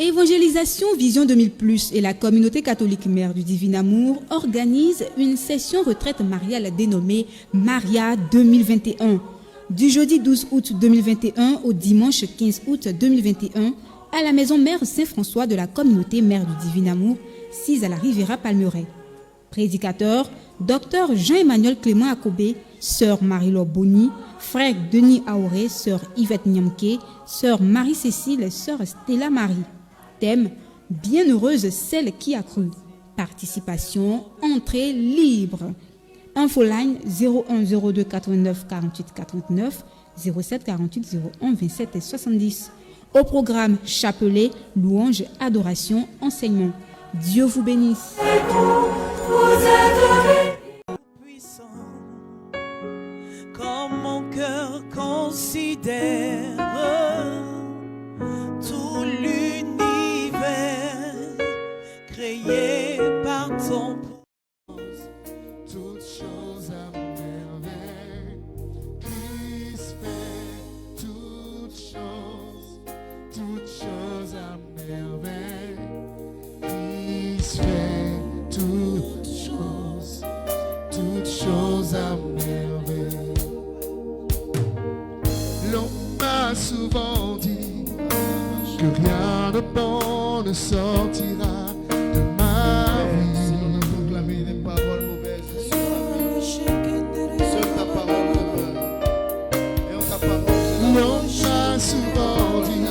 Évangélisation Vision 2000+ et la communauté catholique Mère du Divin Amour organisent une session retraite mariale dénommée Maria 2021. Du jeudi 12 août 2021 au dimanche 15 août 2021 à la maison Mère Saint-François de la communauté Mère du Divin Amour, 6 à la Riviera Palmeraie. Prédicateur, Dr Jean-Emmanuel Clément Akobé, Sœur Marie-Laure Bonny, Frère Denis Aoré, Sœur Yvette Niamke, Sœur Marie-Cécile, Sœur Stella Marie. Thème: Bienheureuse celle qui a cru. Participation, entrée libre. Infoline 0102 89 48 49 07 48 01 27 et 70. Au programme chapelet, louange, adoration, enseignement. Dieu vous bénisse. Comme mon cœur considère tout l'univers créé par ton pouce, toutes choses à merveille. Christ fait toutes choses à merveille. Christ fait toutes choses à merveille. L'homme m'a souvent dit que rien de bon ne sortira de ma vie. On a proclamé des paroles mauvaises. Seule ta parole demeure. Et en ta parole, l'homme m'a souvent dit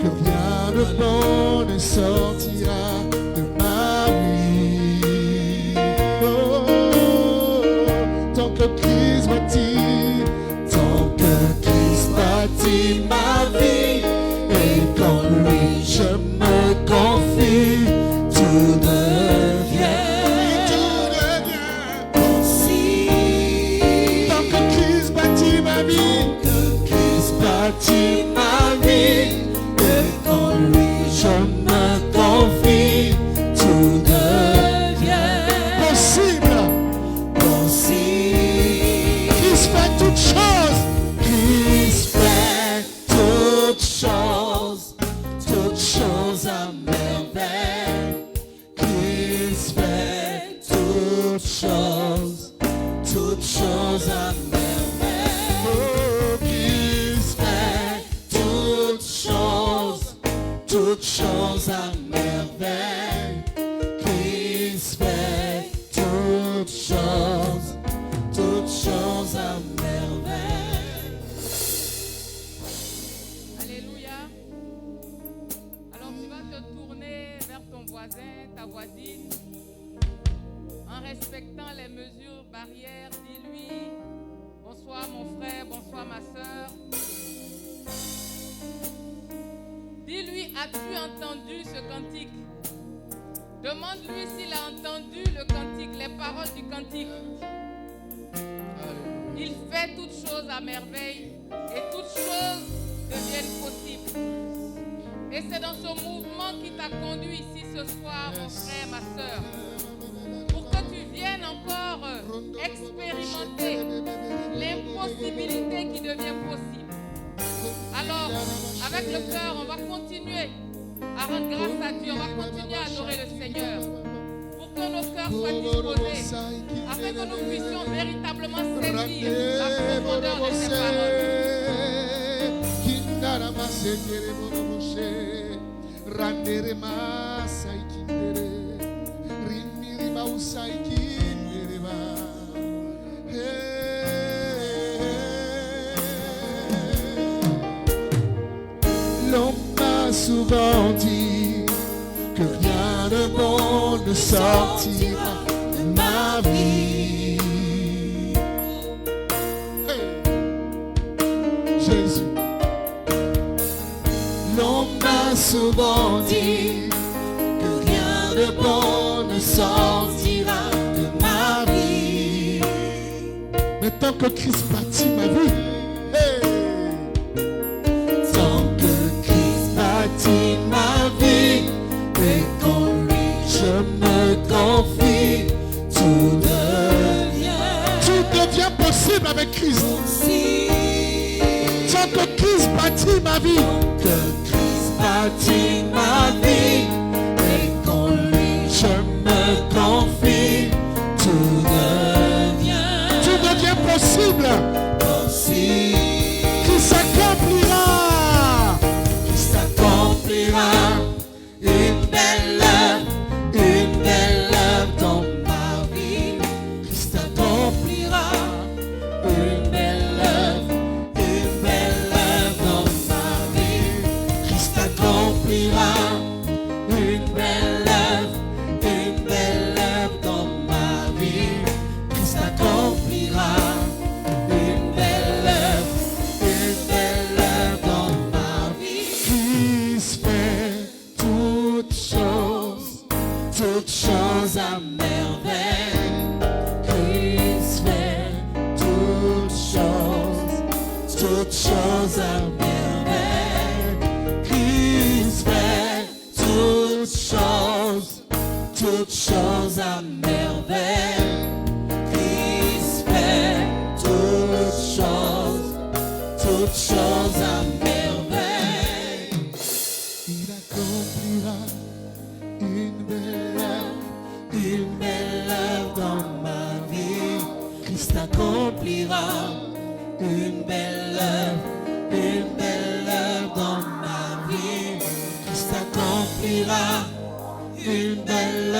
que rien de bon ne sortira de ma vie. Oh, tant que Christ bâtit, ma vie, et quand lui je me confie, tout devient possible. Tant que Christ bâtit ma vie, et quand lui je me confie, tout devient possible. Christ fait toutes choses. Toutes choses à merveille. Christ fait toutes choses à merveille. Oh, Christ fait toutes choses à merveille. Christ fait toutes choses à merveille. Alléluia. Alors tu vas te tourner vers ton voisin, ta voisine, en respectant les mesures barrières. Dis-lui: bonsoir mon frère, bonsoir ma soeur. Dis-lui: as-tu entendu ce cantique? Demande-lui s'il a entendu le cantique, les paroles du cantique. Il fait toutes choses à merveille et toutes choses deviennent possibles. Et c'est dans ce mouvement qui t'a conduit ici ce soir, mon frère, ma soeur, pour que tu viennes encore expérimenter l'impossibilité qui devient possible. Alors, avec le cœur, on va continuer à rendre grâce à Dieu, on va continuer à adorer le Seigneur, pour que nos cœurs soient disposés, afin que nous puissions véritablement saisir la profondeur de ces paroles. Randere masai kindere, rimiri mausai kindere ba. L'homme m'a souvent dit que rien de bon ne sortira de ma vie. Jésus. L'homme m'a souvent dit que rien de bon ne sortira de ma vie. Mais tant que Christ bâtit ma vie, tant que Christ bâtit ma vie, et qu'en lui je me confie, tout devient possible avec Christ. Tant que Christ bâtit ma vie, que Christ fatigue ma vie et qu'en lui je me confie, tout devient possible. Qui s'accomplira. Qui s'accomplira. Une belle œuvre dans ma vie. Qui s'accomplira. Une belle œuvre dans ma vie. Qui s'accomplira. Une belle œuvre dans ma vie. Qui s'accomplira. Une belle œuvre dans ma vie. Christ fait toutes choses à merveille. Christ fait toutes choses à merveille. Christ fait toutes choses à merveille. Christ fait toutes choses à merveille. Il accomplira une belle œuvre dans ma vie. Christ accomplira une belle œuvre dans ma vie. Christ accomplira une belle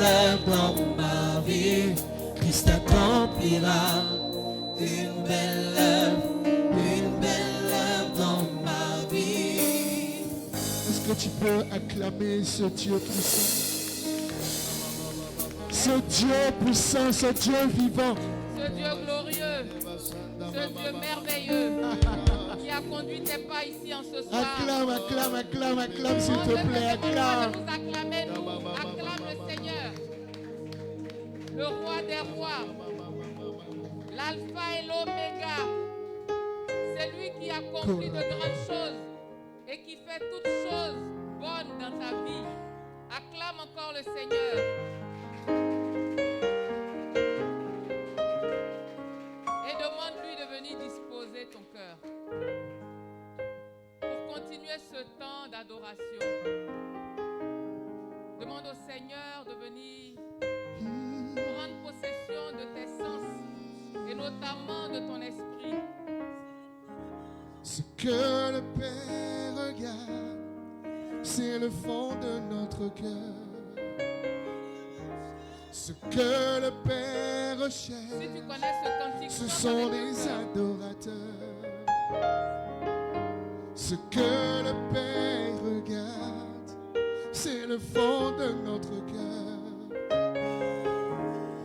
œuvre dans ma vie. Christ accomplira une belle œuvre dans ma vie. Est-ce que tu peux acclamer ce Dieu puissant? Ce Dieu puissant, ce Dieu vivant. Ce Dieu glorieux, ce Dieu merveilleux qui a conduit tes pas ici en ce soir. Acclame, s'il te plaît, acclame. Nous acclamer, nous acclame le Seigneur, le roi des rois, l'alpha et l'oméga. C'est lui qui accomplit de grandes choses et qui fait toutes choses bonnes dans ta vie. Acclame encore le Seigneur. Et demande-lui de venir disposer ton cœur pour continuer ce temps d'adoration. Demande au Seigneur de venir prendre possession de tes sens et notamment de ton esprit. Ce que le Père regarde, c'est le fond de notre cœur. Ce que le Père recherche, Si tu connais ce cantique, ce chante sont avec les nous. adorateurs. Ce que le Père regarde, c'est le fond de notre cœur.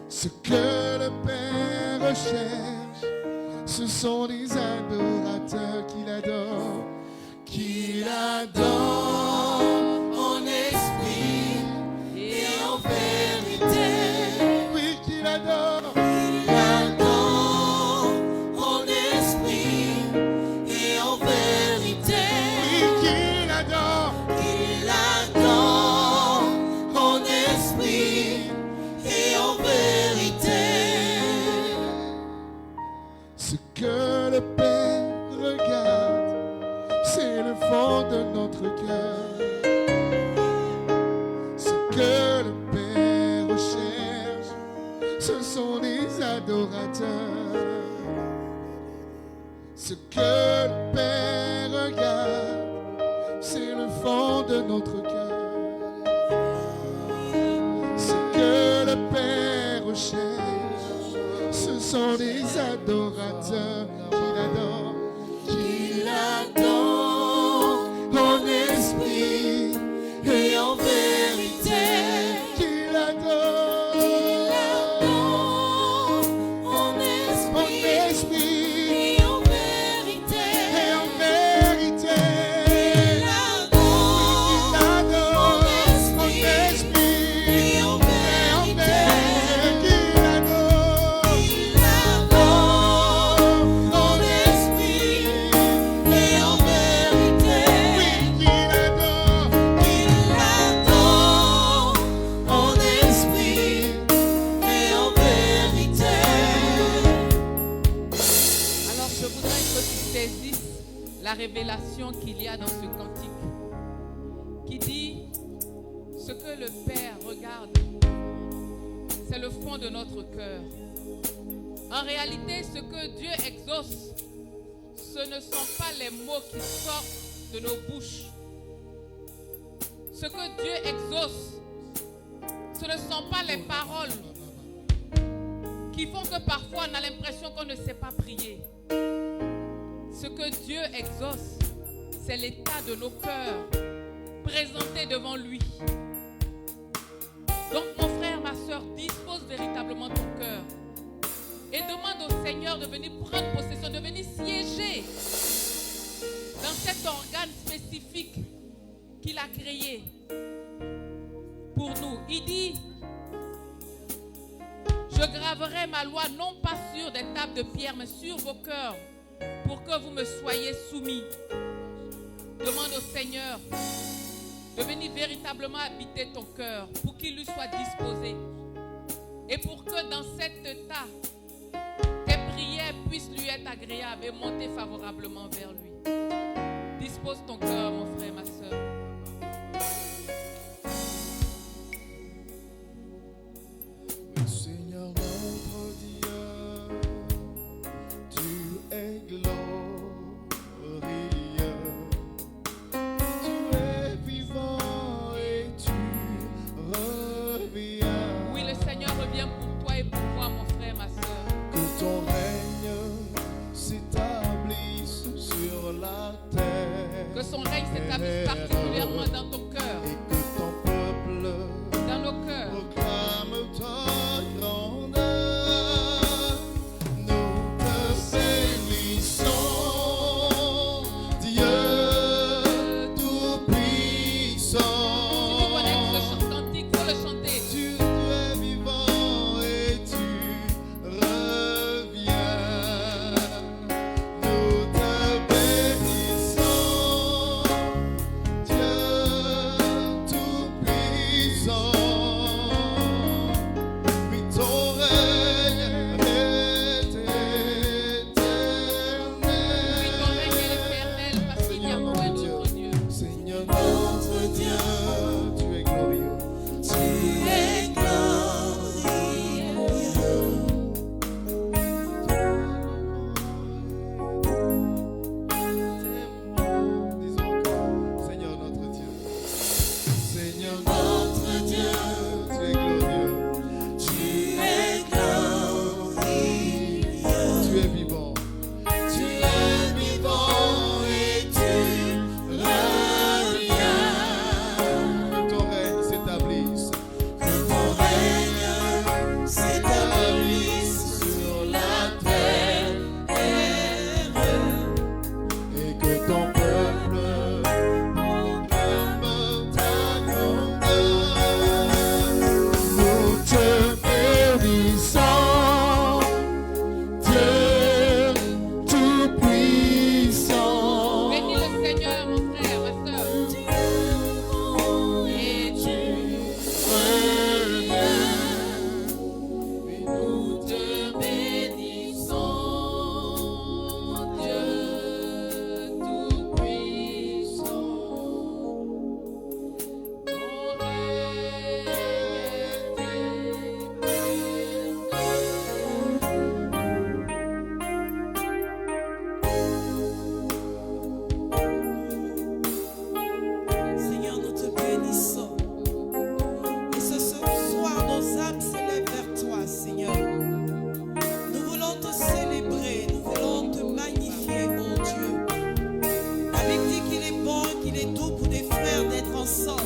Ce que le Père recherche, ce sont les adorateurs qu'il adore. Qu'il adore en esprit et en vérité. Oui, qu'il adore. Qu'il adore en esprit et en vérité. Oui, qu'il adore. Qu'il adore en esprit et en vérité. Ce que le Père regarde, c'est le fond de notre cœur. Ce que le Père recherche, ce sont les adorateurs. Ce que le Père regarde, c'est le fond de notre cœur. Ce que le Père recherche, ce sont les adorateurs qu'il adore. Qu'il adore en esprit et en vérité. Qu'il adore. Qu'il adore en esprit et en vérité. Et en vérité. Qu'il adore en esprit et en vérité. Qu'il adore. Qu'il adore en esprit et en vérité. Qu'il adore. Qu'il adore en esprit et en vérité. Alors je voudrais que tu saisisses la révélation qu'il y a dans ce cantique qui dit ce que le Père regarde, c'est le fond de notre cœur. En réalité, ce que Dieu exauce, ce ne sont pas les mots qui sortent de nos bouches. Ce que Dieu exauce, ce ne sont pas les paroles qui font que parfois on a l'impression qu'on ne sait pas prier. Ce que Dieu exauce, c'est l'état de nos cœurs présentés devant lui. Donc mon frère, ma soeur, dispose véritablement ton cœur et demande au Seigneur de venir prendre possession, de venir siéger dans cet organe spécifique qu'il a créé pour nous. Il dit: je graverai ma loi non pas sur des tables de pierre, mais sur vos cœurs, pour que vous me soyez soumis. Demande au Seigneur de venir véritablement habiter ton cœur, pour qu'il lui soit disposé, et pour que dans cet état, tes prières puissent lui être agréables et monter favorablement vers lui. Dispose ton cœur, mon frère, ma soeur. Seigneur notre Dieu, tu es glorieux, tu es vivant et tu reviens. Oui, le Seigneur revient pour toi et pour moi, mon frère, ma soeur. Que ton règne s'établisse sur la terre. Que son règne s'établisse particulièrement dans ton cœur, Et que ton peuple dans nos cœurs. proclame ta grandeur. Nous te bénissons, Dieu Tout-Puissant. Si vous connaissez ce chant cantique, il faut le chanter. Tu es vivant et tu reviens. Nous te bénissons, Dieu Tout-Puissant. Oui, ton règne est éternel. Oui, ton règne est éternel, parce qu'il n'y a point d'autre Dieu. Seigneur notre Dieu, tu es glorieux. Disons encore, Seigneur notre Dieu. Seigneur notre Dieu, tu es glorieux. Tu es vivant. Tu es vivant et tu reviens. Que ton règne s'établisse. Que ton règne s'établisse sur la terre. Et que ton peuple proclame ta grandeur. Nous te bénissons, Dieu Tout-Puissant. Bénis le Seigneur, mon frère, ma soeur. Et Nous te bénissons, Dieu Tout-Puissant. Ton règne Seigneur, nous te bénissons. Et ce soir, nos âmes s'élèvent vers toi, Seigneur. Nous voulons te célébrer, nous voulons te magnifier, mon Dieu. Avec dit qu'il est bon, qu'il est doux pour des frères d'être ensemble.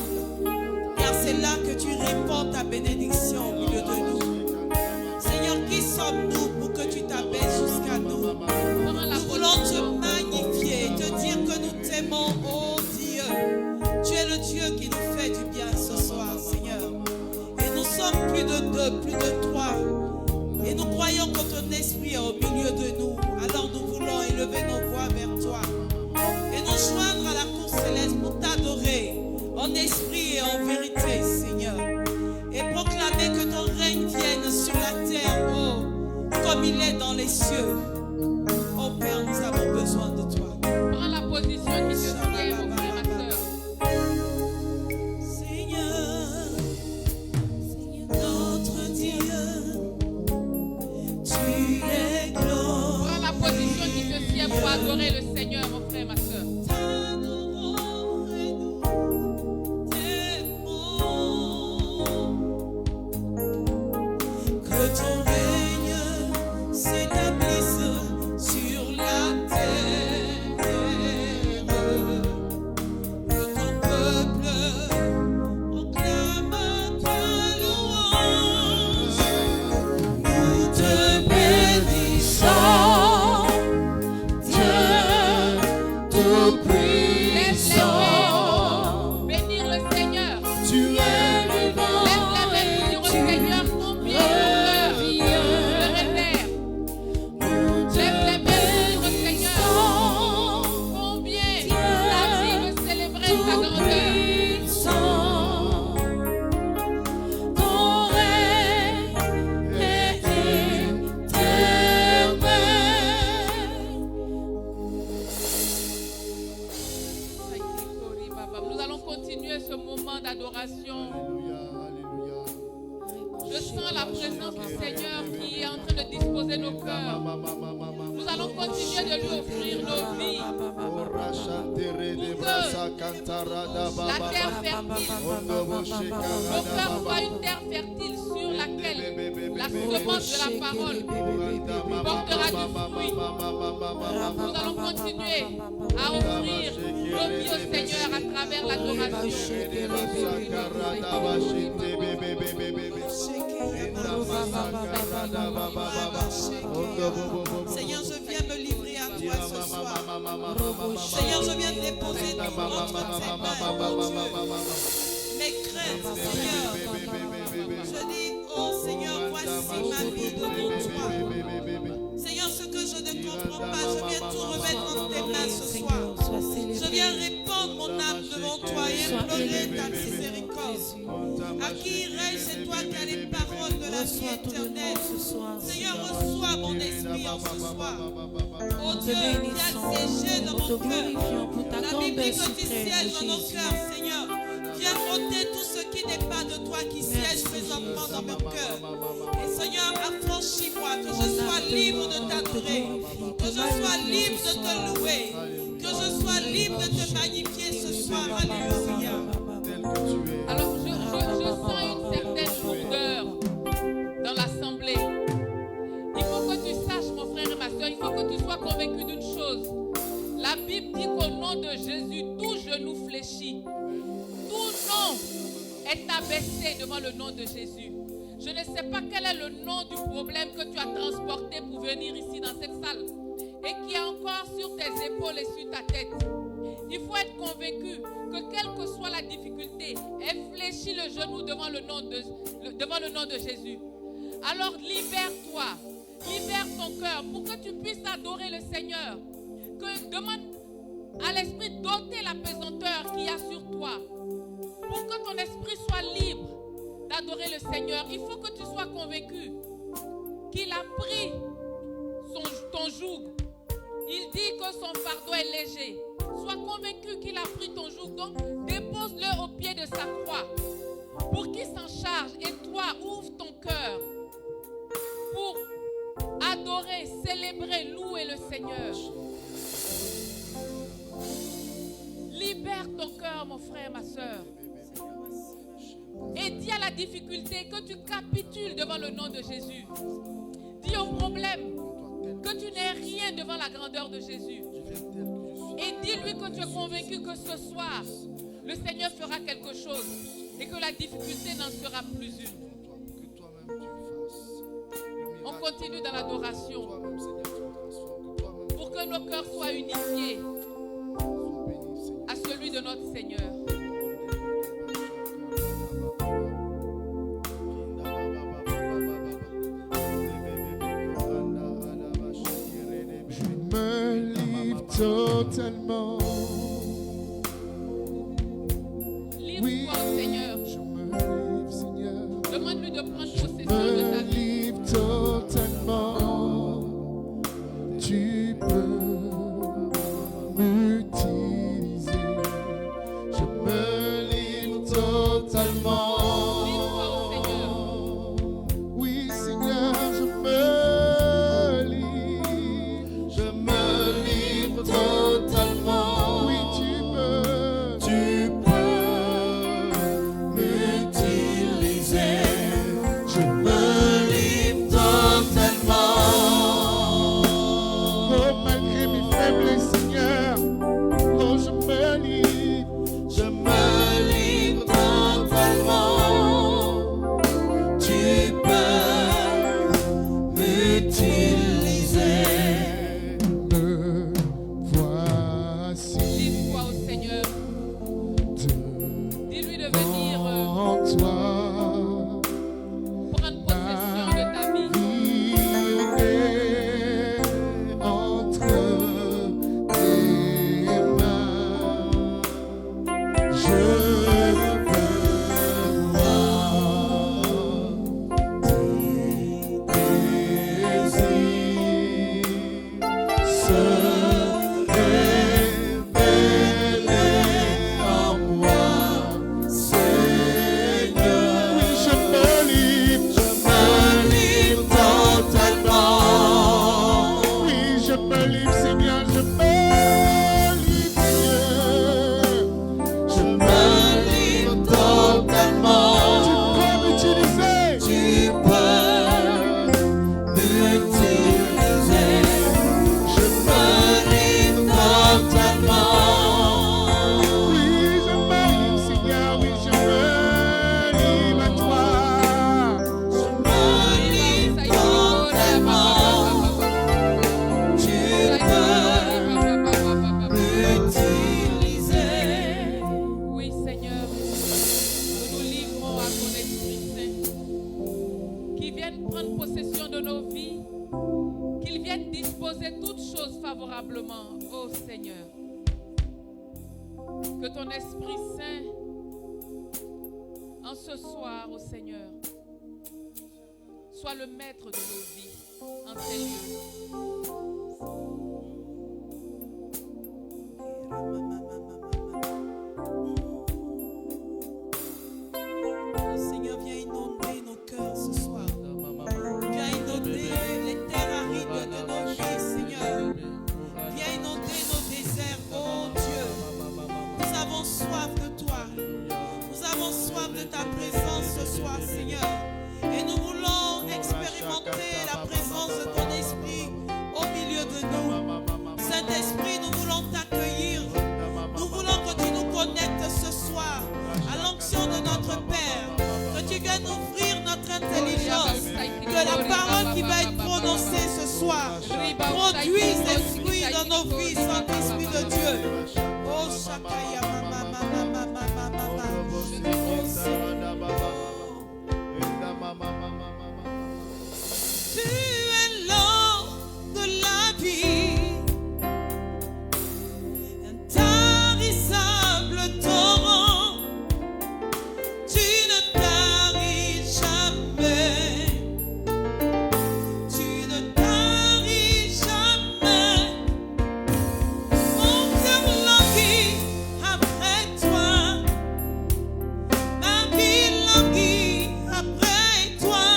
Car c'est là que tu répands ta bénédiction au milieu de nous. Seigneur, qui sommes-nous pour que tu t'abaisses jusqu'à nous? Nous voulons te magnifier, te dire que nous t'aimons, oh Dieu. Tu es le Dieu qui nous fait du bien ce soir, Seigneur. Et nous sommes plus de deux, plus de trois. Et nous croyons que ton esprit est au milieu de nous. Alors nous voulons élever nos voix vers toi. Et nous joindre à la cour céleste pour t'adorer en esprit et en vérité, Seigneur. Et proclamer que ton règne vienne sur la terre, oh, comme il est dans les cieux. Oh Père, nous avons besoin de toi. Prends la adorer le Seigneur, mon frère, ma soeur. T'adorons et nous t'aimons. Que ton règne s'établisse sur la terre. Que ton peuple proclame ta louange. Nous te bénissons, Dieu Tout-Puissant. Bénir le Seigneur. Tu es vivant. Lève la main pour dire au Seigneur combien ton cœur le révère. Lève la main pour dire au Seigneur combien ta vie veut célébrer sa grandeur. Ton règne est éternel. Nous allons continuer ce moment d'adoration. Je sens la présence du Seigneur qui est en train de disposer nos cœurs. Nous allons continuer de lui offrir nos vies. La terre fertile, nos cœurs soient une terre fertile sur laquelle la semence de la parole portera du fruit. Nous allons continuer à offrir nos vies au Seigneur à travers l'adoration. Seigneur, je viens me livrer à toi ce soir. Seigneur, je viens déposer entre tes mains, mon Dieu, mes craintes, Seigneur. Je dis, oh Seigneur, voici ma vie devant toi. Seigneur, ce que je ne comprends pas, je viens tout remettre entre tes mains ce soir. Je viens répandre mon âme devant toi et implorer ta miséricorde. À qui règne, c'est toi qui as les paroles de la vie éternelle. Seigneur, reçois mon esprit en ce soir. Oh Dieu, viens siéger dans mon cœur. La Bible dit que tu sièges dans nos cœurs, Seigneur. Viens ôter tout ce qui n'est pas de toi qui siège présentement dans mon cœur. Et Seigneur, affranchis-moi, que je sois libre de t'adorer, que je sois libre de te louer, que je sois libre de te magnifier ce soir. Alléluia. Alors, je sens une certaine lourdeur dans l'assemblée. Il faut que tu saches, mon frère et ma soeur, il faut que tu sois convaincu d'une chose. La Bible dit qu'au nom de Jésus, tout genou fléchit. Tout nom est abaissé devant le nom de Jésus. Je ne sais pas quel est le nom du problème que tu as transporté pour venir ici dans cette salle et qui est encore sur tes épaules et sur ta tête. Il faut être convaincu que quelle que soit la difficulté, fléchit le genou devant le nom de Jésus. Alors libère-toi, libère ton cœur pour que tu puisses adorer le Seigneur. Demande à l'esprit d'ôter la pesanteur qu'il y a sur toi. Pour que ton esprit soit libre d'adorer le Seigneur, il faut que tu sois convaincu qu'il a pris ton joug. Il dit que son fardeau est léger. Sois convaincu qu'il a pris ton joug. Donc, dépose-le au pied de sa croix pour qu'il s'en charge. Et toi, ouvre ton cœur pour adorer, célébrer, louer le Seigneur. Libère ton cœur, mon frère, ma soeur. Et dis à la difficulté que tu capitules devant le nom de Jésus. Dis au problème que tu n'es rien devant la grandeur de Jésus. Et dis-lui que tu es convaincu que ce soir, le Seigneur fera quelque chose et que la difficulté n'en sera plus une. On continue dans l'adoration pour que nos cœurs soient unifiés à celui de notre Seigneur. Totalement. Livre-toi au Seigneur. Je me livre, Seigneur. Demande-lui de prendre Je possession de ta me vie. livre totalement. Tu peux m'utiliser. Je me livre totalement. Livre-toi au Seigneur. Oui, Seigneur, je me livre se révéler en moi, Seigneur. Oui, je me livre totalement. Oui, je me livre, Seigneur, je me livre, Dieu. Je me livre totalement. Tu peux m'utiliser. Tu peux m'utiliser. Je me livre totalement. Oui, je me livre, Seigneur, oui, je me livre à toi. Je me livre totalement. Tu peux m'utiliser. Oui, Seigneur, nous nous livrons à ton Esprit Saint, qui vienne prendre possession de nos vies, qu'il vienne disposer toutes choses favorablement, ô Seigneur. Que ton Esprit Saint, en ce soir, ô Seigneur, soit le maître de nos vies en ces lieux. Seigneur, viens inonder nos cœurs ce soir. Viens inonder les terres arides de nos vies, Seigneur. Viens inonder nos déserts, oh Dieu. Nous avons soif de toi. Nous avons soif de ta présence ce soir, Seigneur. Et nous voulons expérimenter la présence de ton esprit au milieu de nous. Saint-Esprit, nous voulons t'accueillir. Nous voulons que tu nous connectes ce soir à l'onction de notre Père. Que tu viennes ouvrir notre intelligence. Que la parole qui va être prononcée ce soir produise des fruits dans nos vies, Saint-Esprit de Dieu. Oh, Shakaya, mama, mama, mama, mama, mama. Tu es l'eau de la vie, intarissable torrent. Tu ne taris jamais, tu ne taris jamais. Mon cœur languit après toi, ma vie languit après toi,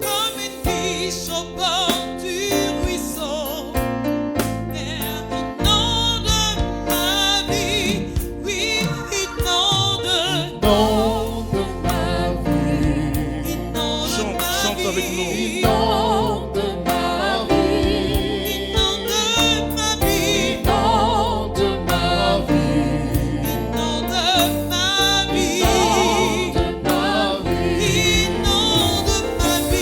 comme une biche au bord du ruisseau. Père, inonde ma vie, oui, inonde ma vie. Chante avec nous. Inonde ma vie. Inonde ma vie. Inonde ma vie. Inonde ma vie. Inonde ma vie. Inonde ma vie. Inonde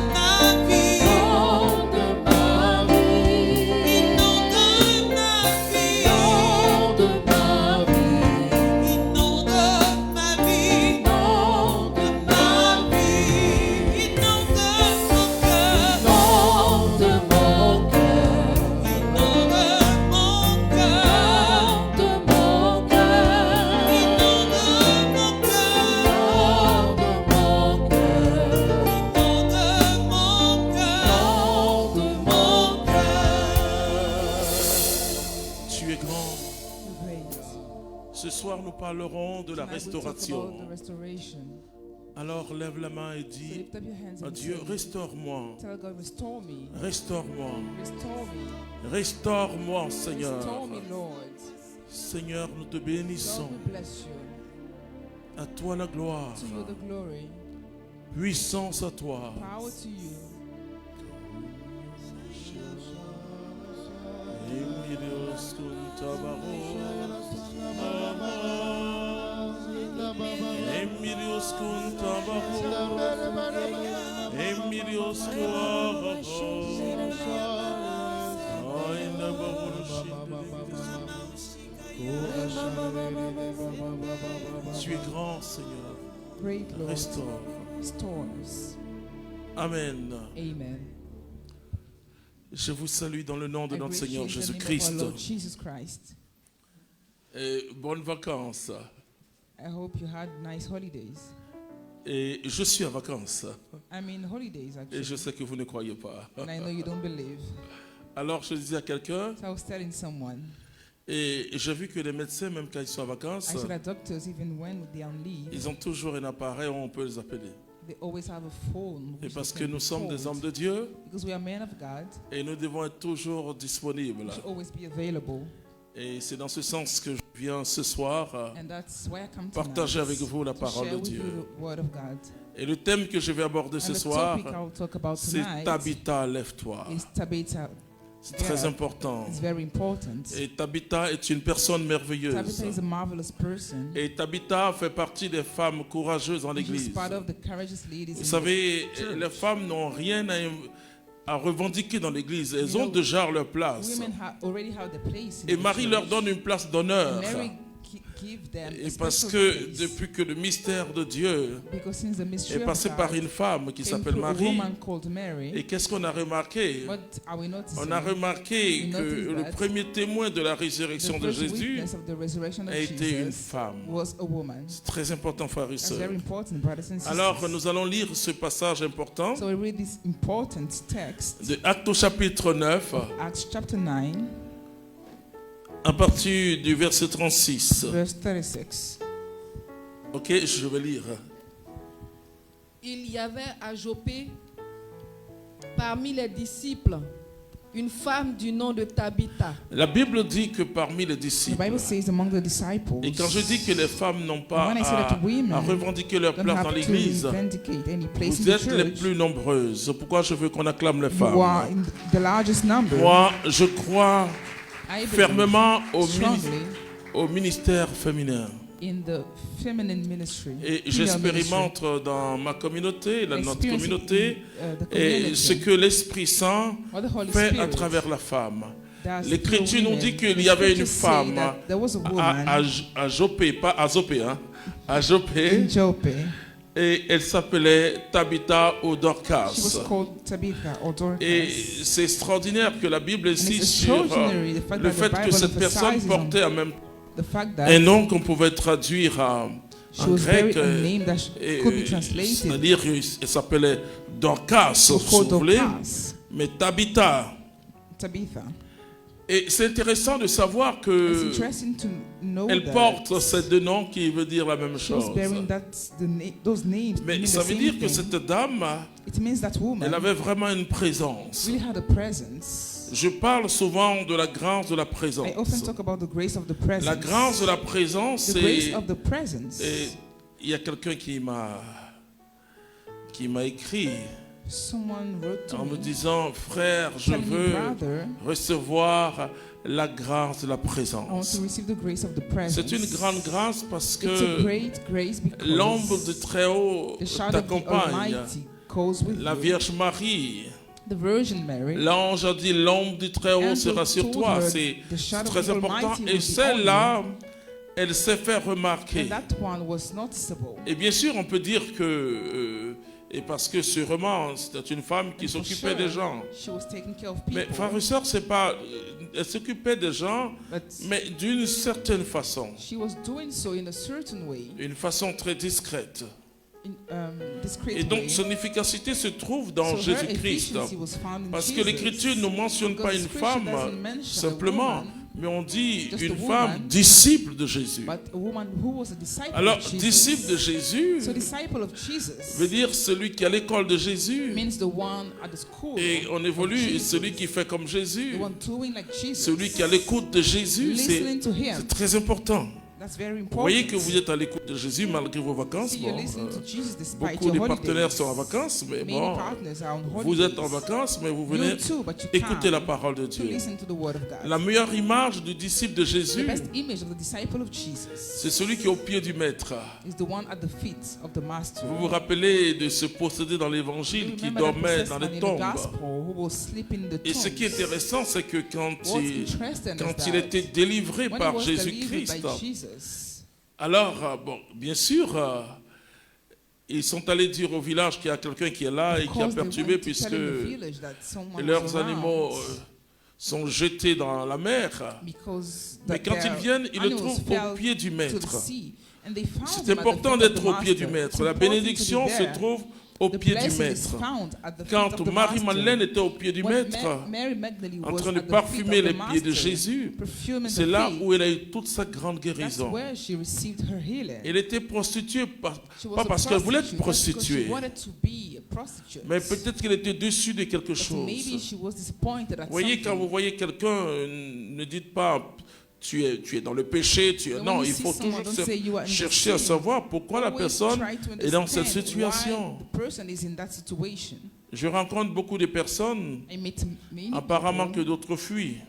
ma vie. Inonde ma vie. Inonde ma vie. Inonde ma vie. Inonde ma vie. Inonde ma vie. Inonde ma vie. Inonde mon cœur. Inonde mon cœur. Inonde mon cœur. Inonde mon cœur. Inonde mon cœur. Inonde mon cœur. Tu es grand. Ce soir, nous parlerons de la restauration. Alors, lève la main et dis à Dieu, restaure-moi. Tell God, restore me. Restaure-moi. Restore me. Restaure-moi, Seigneur. Restore me, Lord. Seigneur, nous te Lord, bénissons. we bless you. À toi la gloire. To you the glory. Puissance à toi. Power to you. Emilios kuntabaro. Emilios kuntabaro. Emilios Tu es grand, Seigneur. Great Lord. Restaure. Restore us. Amen. Amen. Je vous salue dans le nom de I notre greet Seigneur you in the name of Jésus-Christ. our Lord Jesus Christ. Et bonnes vacances. I hope you had nice holidays. Et je suis en vacances. I'm in holidays, Et actually. je sais que vous ne croyez pas. And I know you don't believe. Alors je disais à quelqu'un, So I was telling someone, et j'ai vu que les médecins, même quand ils sont en vacances, I said that doctors, even when they're on leave, ils ont toujours un appareil où on peut les appeler. they always have a phone. Et which parce they que can nous be sommes des called. hommes de Dieu, Because we are men of God, et nous devons être toujours disponibles. we should always be available. Et c'est dans ce sens que je viens ce soir And that's why I come partager avec tonight vous la to parole share de with Dieu. you the word of God. Et le thème que je vais aborder ce And the soir, topic I'll talk about c'est tonight Tabitha, lève-toi. is Tabitha. C'est très important. It's very important. Et Tabitha est une personne merveilleuse. Tabitha is a marvelous person. Et Tabitha fait partie des femmes courageuses en She's l'église. part of the courageous ladies Vous in savez, the church. les femmes n'ont rien à revendiquer dans l'église. Elles You ont know, déjà leur place. Women already have the place in Et the Marie church. leur donne une place d'honneur. And Mary give them a Et parce special que place. depuis que le mystère de Dieu Because since the mystery est of passé God par une femme qui came s'appelle through a Marie, woman called Mary, et qu'est-ce qu'on a remarqué? what are we noticing? On a remarqué We que noticed le that premier témoin de la the résurrection de first Jésus witness of the resurrection of a été une Jesus femme. was a woman. C'est très important, frères et That's sœurs. very important, brothers and sisters. Alors, nous allons lire ce passage important So we read this important text, de Actes au chapitre 9, Acts chapter 9, à partir du verset 36. verse 36. Ok, je vais lire. Il y avait à Joppé, parmi les disciples, une femme du nom de Tabitha. La Bible dit que parmi les The disciples, Bible says among the disciples, et quand je dis que les femmes n'ont pas When I say that women à revendiquer leur don't place have dans to l'église, vindicate any place vous in the êtes les church, plus nombreuses. Pourquoi je veux qu'on acclame les you are femmes? in the largest number. Moi, je crois I believe fermement strongly au ministère féminin. in the feminine ministry. Et female j'expérimente dans ma communauté, dans notre Experience communauté, in, the et community, ce que l'Esprit Saint what the Holy fait à Spirit travers la femme. does L'Écriture through nous women. dit qu'il The y avait une scriptures say femme that there was a woman à Joppé, pas à Zoppé, hein, à Joppé, in Joppe. et elle s'appelait Tabitha ou She was Dorcas. called Tabitha or Dorcas. Et c'est extraordinaire que la Bible And it's insiste sur extraordinary the fact le that fait the que Bible cette personne emphasizes on portait en même the fact that un nom qu'on pouvait traduire she en was grec, very a name that could be translated. c'est-à-dire elle s'appelait Dorcas, She si was called vous voulez, Dorcas, mais Tabitha. Tabitha. Et c'est intéressant de savoir It's que interesting to know elle that porte ces deux noms qui veut dire la même she was chose. bearing those names. Mais mean ça the veut same dire que thing. cette dame, It means that woman elle avait vraiment une présence. really had a presence. Je parle souvent de la grâce de la I présence. often talk about the grace of the presence. La grâce de la présence, The grace c'est... of the presence. Et il y a quelqu'un qui m'a écrit Someone wrote to en me me, disant, frère, je telling me, veux brother, recevoir la grâce de la I want présence. to receive the grace of the presence. C'est une grande grâce parce It's a que great grace because l'ombre du Très-Haut the shadow of the t'accompagne. Almighty goes with La you. Vierge Marie, The Virgin Mary, l'ange a dit, l'ombre du Très-Haut Angel sera sur told toi. her C'est the shadow of très the important. Almighty will Et be celle-là, on you. elle s'est fait remarquer. And that one was noticeable. Et bien sûr, on peut dire que, et parce que sûrement, c'était une femme qui And for s'occupait sure, des gens. She was taking care of Mais people. frères et sœurs, c'est pas, elle s'occupait des gens, But mais d'une certaine façon, she was doing so in a certain way, une façon très discrète. in discreet Et donc, way. son efficacité se trouve dans So her Jésus-Christ. efficiency was found in Parce que Jesus. l'Écriture ne mentionne pas Because une Scripture femme doesn't mention a simplement, woman, mais on dit just une a femme woman, disciple de Jésus. but a woman who was a disciple Alors, of Jesus. disciple de Jésus So disciple of Jesus veut dire celui qui est à l'école de Jésus. means the one at the school. Et on of évolue, Jesus. celui qui fait comme Jésus, The one doing like Jesus. celui qui est à l'écoute de Jésus, Listening to him. c'est très important. That's very Vous important. voyez que vous êtes à l'écoute de Jésus malgré vos vacances. See, you're Bon, listening to Jesus despite beaucoup your de holidays. partenaires sont en vacances, mais Many bon, partners are on vous êtes en holidays. vacances, mais vous venez You too, but you écouter la come parole de to Dieu. listen to the word of God. La meilleure image du disciple de The Jésus, best image of the disciple of Jesus c'est celui qui est au pied du maître. is the one at the feet of the master. Vous vous rappelez de ce possédé dans You l'évangile qui remember that dormait possessed dans man les in the tombes. gospel who was sleeping in the Et ce qui est tombs. intéressant, c'est que quand What's interesting is il that était délivré when he par was delivered Jésus-Christ, by Jesus, alors, bon, bien sûr, ils sont allés dire au village qu'il y a quelqu'un qui est là et of qui a course, they perturbé went to puisque tell in the village that someone was leurs around animaux sont jetés dans la mer. because Mais quand their ils viennent, ils le animals trouvent fell au pied du to the maître. sea. And they found C'est him at the important feet of d'être the au pied du master. maître. It's La important to be bénédiction se there. trouve au The pied du blessing is maître. found at the feet Quand of the Marie-Madeleine master. était au pied du When maître, Mary Magdalene en was train de at the parfumer feet les of the pieds de master, Jésus, perfuming c'est the là feet, où elle a eu toute sa grande that's guérison. where she received her healing. Elle était prostituée, She was pas a parce qu'elle voulait être prostitute, just because prostituée, she wanted to be a prostitute. mais peut-être qu'elle était déçue de quelque But maybe chose. she was disappointed at Vous voyez, quand vous something. voyez quelqu'un, ne dites pas tu es dans le péché. When Non, you il see faut someone, toujours don't say you are in the chercher à sin. savoir pourquoi la Always personne try to est dans cette understand situation. why the person is in that situation. Je rencontre beaucoup de personnes, I meet many apparemment que people, d'autres fuient.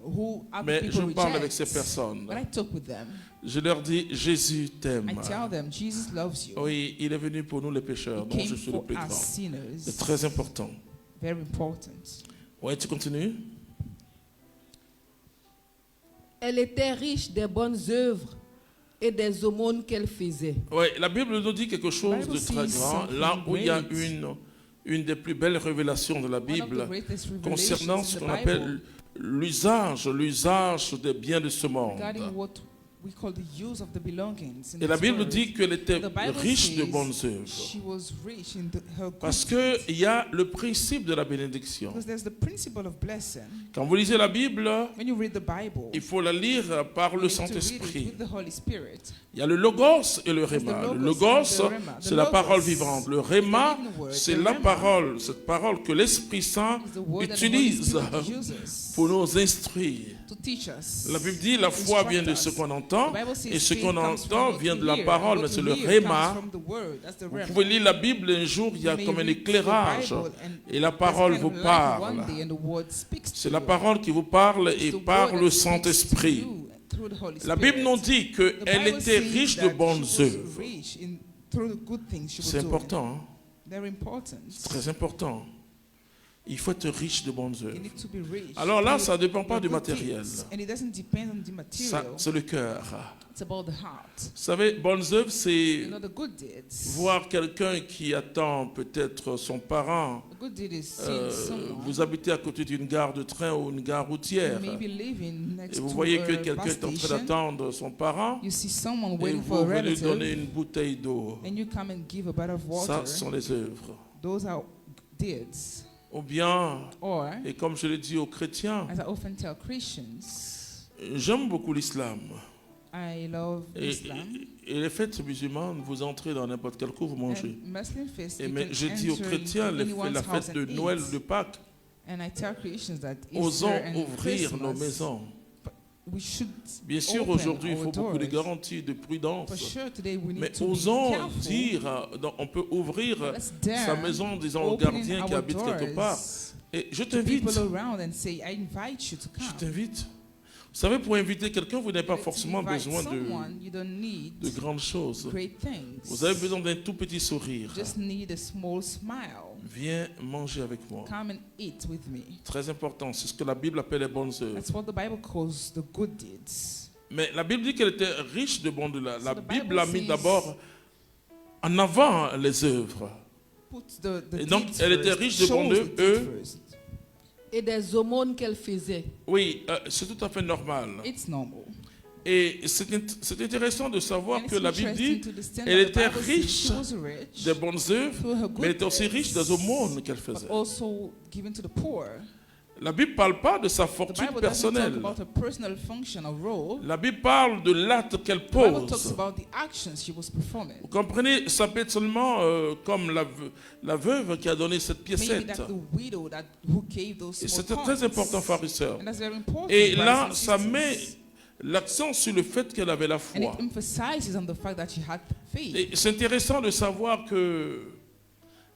who other Mais je people parle avec reject. ces personnes. When I talk with them, Je leur dis, Jésus t'aime. I tell them Jesus loves you. Oui, il est venu pour nous les pécheurs, He dont came je suis le for plus us grand. C'est sinners. très important. Very important. Oui, tu continues? Elle était riche des bonnes œuvres et des aumônes qu'elle faisait. Oui, la Bible nous dit quelque chose Bible de très says grand. something Là où il y a great. une des plus belles révélations de la One of the Bible greatest concernant revelations ce in qu'on the appelle Bible l'usage des biens de ce monde. regarding what we call the use of the belongings. In Et la this Bible world. dit qu'elle était The Bible riche de says bonnes œuvres. she was rich in her good Parce deeds. qu'il y a le principe de la bénédiction. Because there's the principle of blessing. Quand vous lisez la Bible, When you read the Bible, il faut la lire par you le need to read it Saint-Esprit. with the Holy Spirit. Il y a le logos et le There's the rhéma. Le logos logos, and the rhéma. The c'est la logos parole vivante. Le rhéma, is the living word. c'est The la rhéma parole, cette parole que l'Esprit Saint is the word that the Holy utilise Spirit uses pour nous instruire. to teach us. La Bible dit la foi vient de ce qu'on entend, The Bible says et ce faith qu'on comes from entend what vient we de la hear, parole, and mais what c'est we le hear rhéma. comes from the word. That's the Vous rhéma. pouvez lire la Bible un jour, il y a You may comme un read the éclairage, Bible and et la there's parole kind vous of light parle. one day and the word speaks to C'est la you. parole qui vous parle It's et the word par that le speaks to Saint-Esprit. you through the Holy La Spirit. Bible nous dit The qu'elle Bible était says riche that de bonnes she was œuvres. rich through the good things she was C'est doing. important, hein? They're important. C'est très important. Il faut être riche de bonnes You œuvres. need to be rich. Alors là, through ça ne dépend pas the du good matériel. things. And it doesn't depend on the Ça, material. c'est le cœur. It's about the heart. Vous savez, bonnes œuvres, c'est You know, the good deeds. voir quelqu'un qui attend peut-être son parent. A good deed is seeing someone Vous habitez à côté d'une gare de train ou une gare routière. who may be living next Et vous to voyez a que quelqu'un bus est en train station. d'attendre son parent. You see someone Et waiting for vous a venez lui donner relative, une bouteille d'eau. and you come and give a bottle of Ça, water. ce sont les œuvres. Those are deeds. Ou bien, Or, et comme je l'ai dit aux chrétiens, as I often tell Christians, j'aime beaucoup l'islam. I love Et, Islam. et les fêtes musulmanes, vous entrez dans n'importe quel cours, vous mangez. And Muslim feast, Et you mais can j'ai dit aux enter chrétiens, in anyone's la house fête de and Noël, eat. de Pâques, And I tell Christians that osons Easter and ouvrir nos Christmas, maisons. we should Bien sûr, open aujourd'hui, il our faut beaucoup de doors. garanties, de For prudence. sure, today we need Mais to be osons careful. dire, on peut ouvrir Let's dare sa maison, disons, au opening gardien qui our habite quelque part. doors Et je to t'invite, people around and say, I invite you to je come. t'invite. Vous savez, pour inviter quelqu'un, vous n'avez pas To forcément invite besoin someone, you don't need de grandes choses. great things. Vous avez besoin d'un tout petit sourire. Just need a small smile. Viens manger avec moi. Come and eat with me. Très important, c'est ce que la Bible appelle les bonnes œuvres. That's what the Bible calls the good deeds. Mais la Bible dit qu'elle était riche de bonnes œuvres. La So the Bible Bible a mis says- d'abord en avant les œuvres. Put the Et donc, deeds elle était first, riche de shows bonnes the deed œuvres. first. Et des aumônes qu'elle faisait. Oui, c'est tout à fait normal. It's normal. Et c'est intéressant de savoir And que it's la Bible interesting dit to understand elle that the était Bible says riche she was rich, des bonnes œuvres, through her mais elle était good aussi riche des deeds, aumônes qu'elle but faisait. also given to the poor. La Bible ne parle pas de sa The fortune Bible doesn't talk personnelle. about her personal function or role. La Bible parle de l'acte qu'elle The Bible talks pose. about the actions she was performing. Vous comprenez, ça peut être seulement comme la veuve qui a donné cette Maybe piécette. that's the widow who gave those Et small c'était coins. très important, frères et sœurs. And that's very important. Et brothers là, and ça sisters. met l'accent sur le fait qu'elle avait la And foi. it emphasizes on the fact that she had faith. Et c'est intéressant de savoir que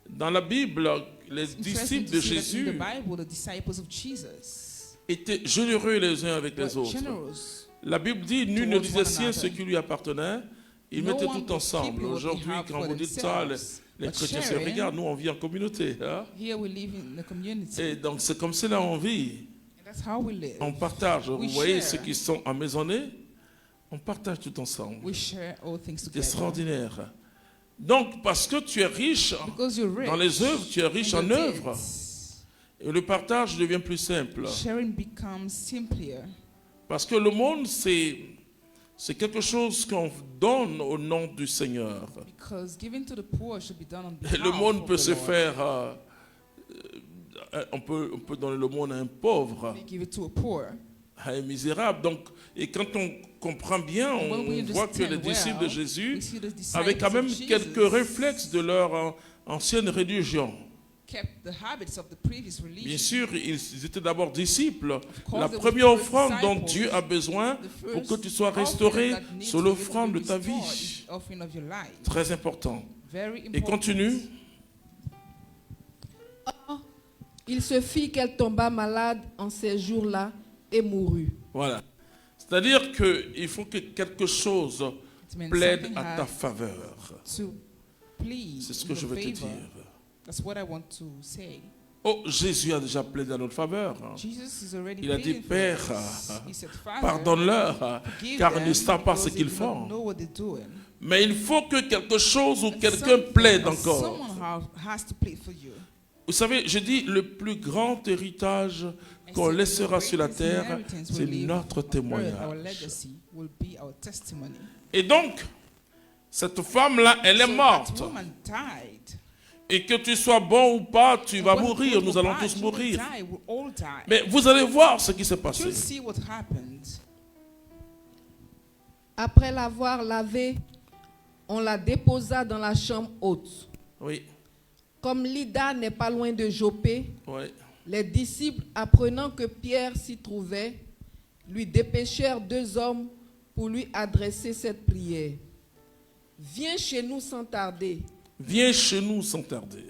dans la Bible, les It's interesting disciples to de see that in Jésus the Bible, the disciples of Jesus étaient généreux les uns avec les were autres. generous. La Bible dit, nul ne Towards disait one sien another. ce qui lui appartenait. Ils No mettaient one tout would ensemble. keep what they Aujourd'hui, have quand for vous dites ça, themselves, les but chrétiens se sharing. regardent. Nous, on vit en communauté. Hein? Here we live in the community. Et donc, c'est comme cela on vit. And that's how we live. On partage. Vous We voyez, share. ceux qui sont emmaisonnés, on partage tout ensemble. We share all things C'est together. extraordinaire. Donc, parce que tu es riche Because you're rich. dans les œuvres, tu es riche in en the œuvres. deeds, Et le partage devient plus simple. sharing becomes simpler. Parce que le monde, c'est C'est quelque chose qu'on donne au nom du Seigneur. Because giving to the poor should be done on Et behalf le monde peut of se the Lord. faire... on peut donner le monde à un pauvre, They give it to a poor. à un misérable. Donc, et quand on comprend bien, And when we on voit que les understand disciples de well, Jésus we see the disciples avaient quand même of Jesus quelques réflexes de leur ancienne religion. kept the habits of the previous Bien religion. sûr, ils étaient d'abord disciples. course, La they were première first offrande dont disciples. Dieu a besoin The pour first que tu sois offering restauré, that needs c'est to be l'offrande de ta restored vie. is the offering of your life. Très important. Very Et important. continue. Il se fit qu'elle tomba malade en ces jours-là et mourut. Voilà. C'est-à-dire qu'il faut que quelque chose It means plaide something à ta had faveur. to please C'est ce in que your je veux te favor. dire. That's what I want to say. Oh, Jésus a déjà plaidé à notre faveur. Jesus is already Il a dit, pleading for Père, us. He said, Father, pardonne-leur, forgive car ils them ne savent pas because ce they qu'ils do not font. know what they're doing. Mais il faut que quelque chose ou quelqu'un Something plaide or encore. Someone has to plead for you. Vous savez, je dis, le plus grand héritage qu'on laissera sur la terre, c'est notre Our témoignage. legacy will be our testimony. Et donc, cette femme-là, elle est So morte. that woman died. Et que tu sois bon ou pas, tu vas Whether mourir, good nous or allons bad, tous you will mourir. die, we'll all die. Mais vous allez voir ce qui s'est You'll passé. see what happened. Après l'avoir lavée, on la déposa dans la chambre haute. Oui, Comme Lydda n'est pas loin de Jopé, oui. les disciples, apprenant que Pierre s'y trouvait, lui dépêchèrent 2 hommes pour lui adresser cette prière. Viens chez nous sans tarder. Viens chez nous sans tarder.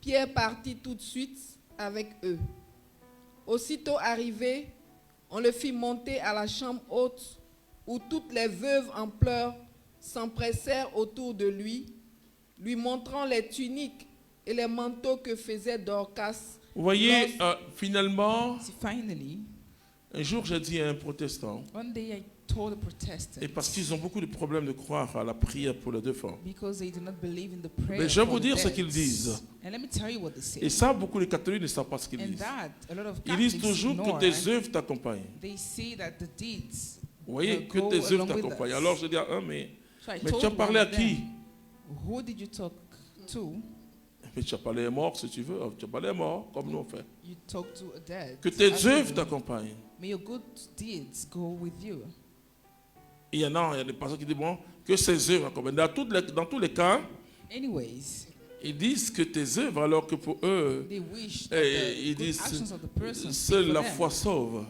Pierre partit tout de suite avec eux. Aussitôt arrivé, on le fit monter à la chambre haute, où toutes les veuves en pleurs s'empressèrent autour de lui, lui montrant les tuniques et les manteaux que faisait Dorcas. Vous voyez, finalement, So finally, un jour j'ai dit à un protestant, one day I told a Protestant, et parce qu'ils ont beaucoup de problèmes de croire à la prière pour les défunts. because they do not believe in the prayer Mais je vais for vous the dire ce dead. qu'ils disent. And let me tell you what they say. Et ça, beaucoup de catholiques ne savent pas ce qu'ils And disent. that, a lot of Ils disent Catholics toujours que ignore. tes œuvres t'accompagnent. They say that the deeds Vous voyez, que go tes œuvres along with t'accompagnent. us. Alors je dis, mais So I tu told as parlé one à of qui? them, who did you talk to? Mais tu as parlé à mort si tu veux. Tu as parlé à mort, comme nous on fait. You talk to a dead. Que tes As œuvres you do. t'accompagnent. May your good deeds go with you. Il y a des personnes qui disent, bon, que ces œuvres accompagnent. Dans tous les cas, Anyways, ils disent que tes œuvres, alors que pour eux, they wish that ils the good disent, actions of the person speak seule for la them. foi sauve.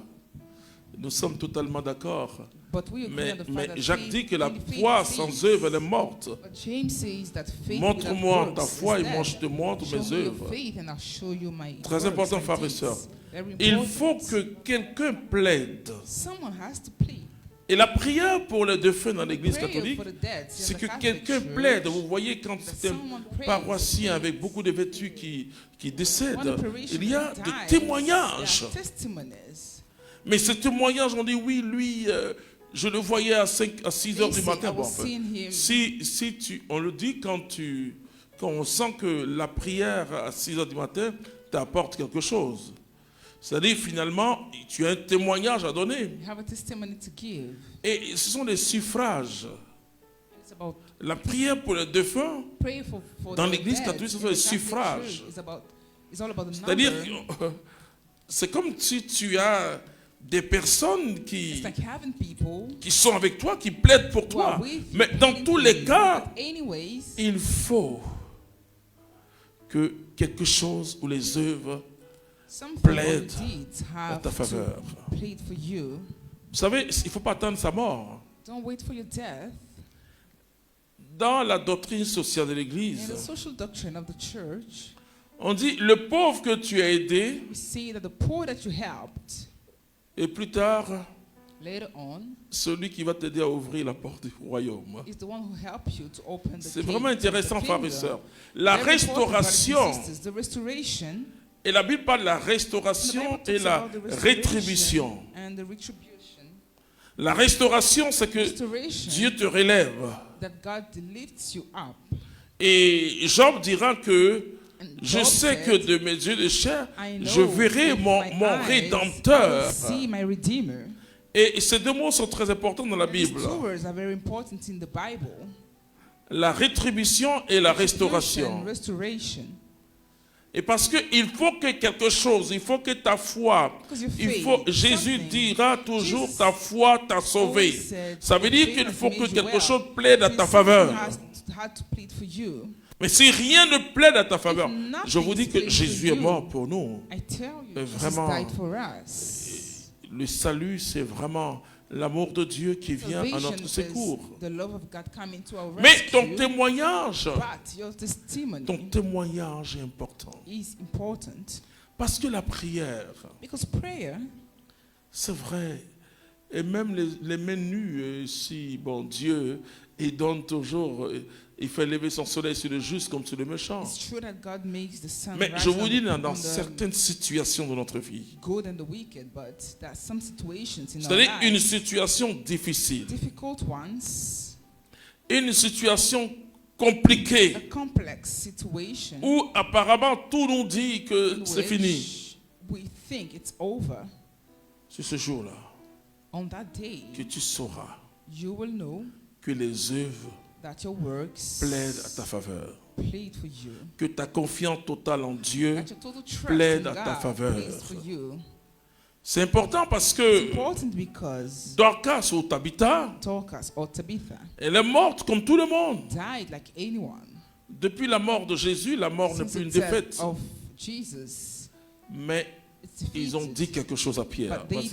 Nous sommes totalement d'accord. But we agree on the fact that Jacques faith- dit que la only faith foi saves. sans œuvre, elle est morte. But James says that faith Montre-moi without ta works foi is et moi dead. je te montre Show mes me your œuvres. faith and I'll show you my Très works, important, my frères et deeds. sœurs. Very Il important. faut que quelqu'un plaide. Someone has to plead. Et la prière pour les défunts dans l'église Prayer catholique, for the dead. See, c'est in the que Catholic quelqu'un Church, plaide. Vous voyez, quand that c'est un someone prays, paroissien avec beaucoup de vêtus qui décèdent, one parishioner il y a dies, des témoignages. there are testimonies. Mais ces témoignages, on dit oui, lui, je le voyais à 6 heures They du say, matin. I Bon, was enfin, seeing him. on le dit quand on sent que la prière à 6 heures du matin t'apporte quelque chose. C'est-à-dire, finalement, tu as un témoignage à donner. You have a testimony to give. Et ce sont des suffrages. It's about La prière pour les défunts, pray for dans the l'église dead. catholique, ce In sont les the Catholic suffrages. Church, it's all about the c'est-à-dire, number. c'est comme si tu as des personnes It's qui like having people sont avec toi, qui plaident pour who are toi. with you, Mais dans pleading tous for les you. cas, But anyways, il faut que quelque chose ou les œuvres some plaide deeds à have ta faveur. to plead for you. Vous savez, il ne faut pas attendre sa mort. Don't wait for your death. Dans la doctrine sociale de In the l'Église, social doctrine of the church, on dit le pauvre que tu as aidé, we see that the poor that you helped, et plus tard, later on, celui qui va t'aider à ouvrir la porte du royaume. is the one who helped you to open the C'est gates vraiment of the intéressant, frères et kingdom. sœurs. La Very important, brothers and restauration, sisters. The restoration, et la Bible parle de la the restauration Bible et talks la about the rétribution. and the retribution. La restauration, c'est que Restoration, Dieu te relève. that God lifts you up. Et Job dira que And je Job sais said, que de mes yeux de chair, I know je verrai with mon my mon eyes, I Rédempteur. will see my Redeemer. Et ces deux mots sont très importants dans la These Bible. two words are very important in the Bible. La rétribution et la restauration. Restoration. Et parce qu'il faut que quelque chose, il faut que ta foi, Jésus dira toujours ta foi t'a sauvé. Ça veut dire qu'il faut que quelque chose plaide à ta faveur. Mais si rien ne plaide à ta faveur, je vous dis que Jésus est mort pour nous. Vraiment, le salut, c'est vraiment l'amour de Dieu qui vient à notre secours. Mais ton témoignage est important. Parce que la prière, c'est vrai, et même les mains nues, si bon Dieu, il donne toujours, il fait lever son soleil sur le juste comme sur le méchant. Mais je vous dis, dans certaines situations de notre vie, c'est-à-dire une situation difficile, une situation compliquée, où apparemment tout nous dit que c'est fini. C'est ce jour-là que tu sauras que les œuvres plaident à ta faveur, que ta confiance totale en Dieu plaide à ta faveur. C'est important parce que Dorcas ou Tabitha, elle est morte comme tout le monde. Depuis la mort de Jésus, la mort n'est plus une défaite. Mais ils ont dit quelque chose à Pierre. Vas-y.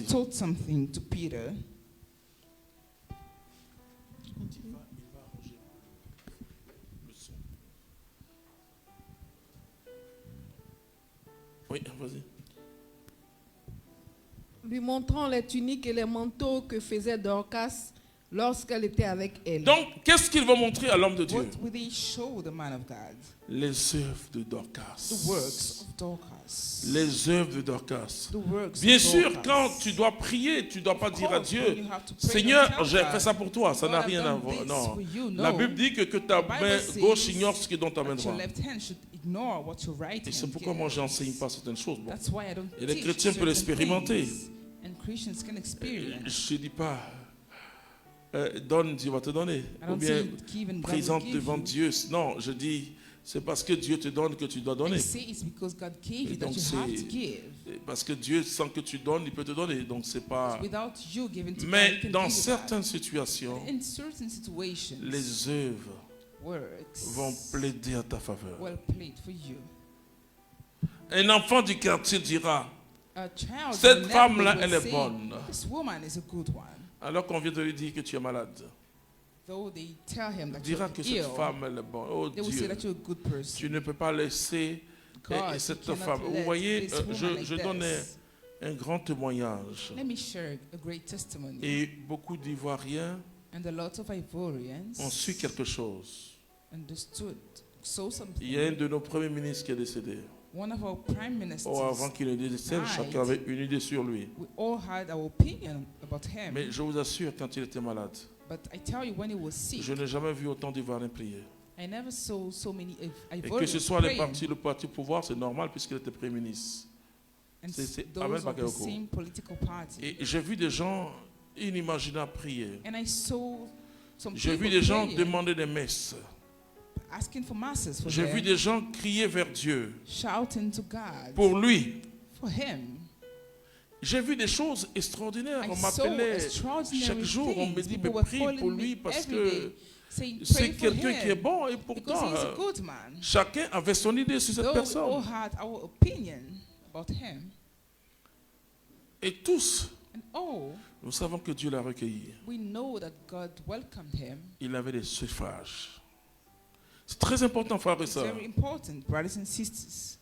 Oui, vas-y. Lui montrant les tuniques et les manteaux que faisait Dorcas lorsqu'elle était avec elle. Donc, qu'est-ce qu'il va montrer à l'homme de Dieu? What will they show the man of God? Les œuvres de Dorcas. The works of Dorcas. Les œuvres de Dorcas. The works Bien of sûr, Dorcas. quand tu dois prier, tu ne dois pas dire à course, when Dieu, you have to pray, Seigneur, don't tell j'ai God, fait ça pour toi. Ça God, n'a I've rien à done voir. this Non. for you. La No. Bible dit que ta The main Bible gauche says ignore ce qui est dans ta main that your droite. left hand should ignore what your right Et c'est hand pourquoi moi, je gives. n'enseigne pas certaines choses. Bon. That's why I don't Et les teach chrétiens peuvent certain l'expérimenter. things, and Christians can experience. Je ne dis pas, donne, Dieu va te donner. I Ou don't bien say give and God will présente give devant you. Dieu. Non, je dis, c'est parce que Dieu te donne que tu dois donner. I say it's because God gave Et you that donc you have to c'est give. parce que Dieu, sans que tu donnes, il peut te donner. Donc c'est pas. Without you giving to God, Mais He can dans give you certaines that. situations, In certain situations, les œuvres works vont plaider à ta faveur. well played for you. Un enfant du quartier dira, A child cette in the femme-là, neighborhood elle will est say, bonne. This woman is a good one. Alors qu'on vient de lui dire que tu es malade. Though they tell him that Dira you're que ill, cette femme, elle est bonne. Oh they will say Dieu, that you're a good person. tu ne peux pas laisser God, cette you cannot femme. Vous let voyez, this woman like je donne this. un grand témoignage. Let me share a great testimony. Et beaucoup d'Ivoiriens And a lot of Ivorians ont su quelque chose. understood, saw Il y a un something. de nos premiers ministres qui est décédé. One of our prime ministers, Oh, avant qu'il ne décède, chacun avait une idée sur lui. we all had our opinion about him. Mais je vous assure, quand il était malade, But I tell you, when he was sick, je n'ai jamais vu autant d'Ivoiriens prier. I never saw so many Et que Ivorians ce soit le praying. parti au pouvoir, c'est normal puisqu'il était Premier ministre. And c'est those Abel of the Bakayoko. same political party. Et j'ai vu des gens inimaginables prier. And I saw some J'ai vu people des gens praying, demander des messes. asking for masses for J'ai vu them, des gens crier vers Dieu shouting to God pour lui. for him. J'ai vu des choses extraordinaires. I On saw m'appelait extraordinary chaque jour. On me things. dit, People mais were prie calling pour me lui parce every que day, saying, c'est pray for quelqu'un qui est him, bon. Et because pourtant, he's a good man. chacun avait son idée sur cette Though we all personne. had our opinion about him, Et tous, and all, nous savons que Dieu l'a recueilli. we know that God welcomed him. Il avait des suffrages. C'est très important, frères et It's sœurs. very important, brothers and sisters.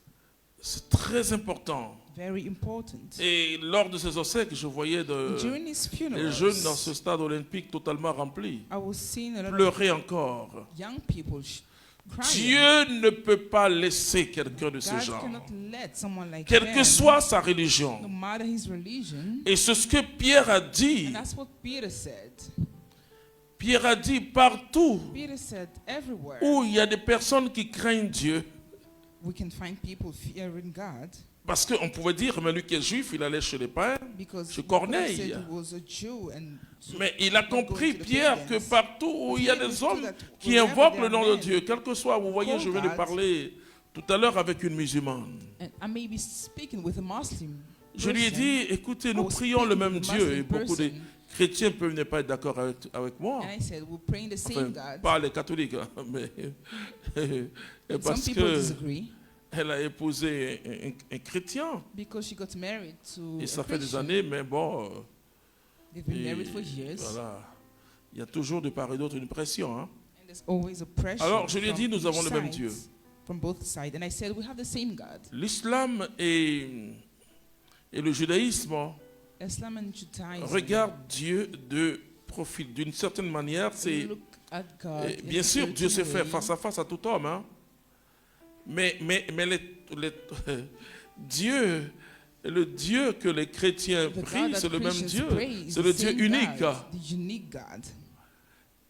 C'est très important. Very important. Et lors de ces obsèques, je voyais During his les funeral, jeunes dans ce stade olympique totalement rempli I was seeing a lot of pleurer encore. young people crying. Dieu ne peut pas laisser quelqu'un de ce God genre, cannot let someone like quelle que him, soit sa no religion. matter his religion, Et c'est ce que Pierre a dit. and that's what Peter said. Pierre a dit partout Peter said, everywhere où il y a des personnes qui craignent Dieu, we can find people fearing God. Parce qu'on pouvait dire, mais lui qui est juif, il allait chez les pères, chez Corneille. Mais il a compris, Pierre, que partout où il y a des hommes qui invoquent le nom de Dieu, quel que soit, vous voyez, je vais lui parler tout à l'heure avec une musulmane. Je lui ai dit, écoutez, nous prions le même Dieu. Et beaucoup de chrétiens peuvent ne pas être d'accord avec moi. Enfin, pas les catholiques, hein, mais parce que elle a épousé un chrétien. Et ça fait des années, mais bon. Voilà. Il y a toujours de part et d'autre une pression. Hein. Alors je lui ai dit, nous avons le même Dieu. L'islam et le judaïsme regardent Dieu de profil. D'une certaine manière, c'est bien sûr Dieu sait faire face à face à tout homme. Hein. Mais Dieu, le Dieu que les chrétiens prient, c'est le même Dieu. C'est le Dieu unique.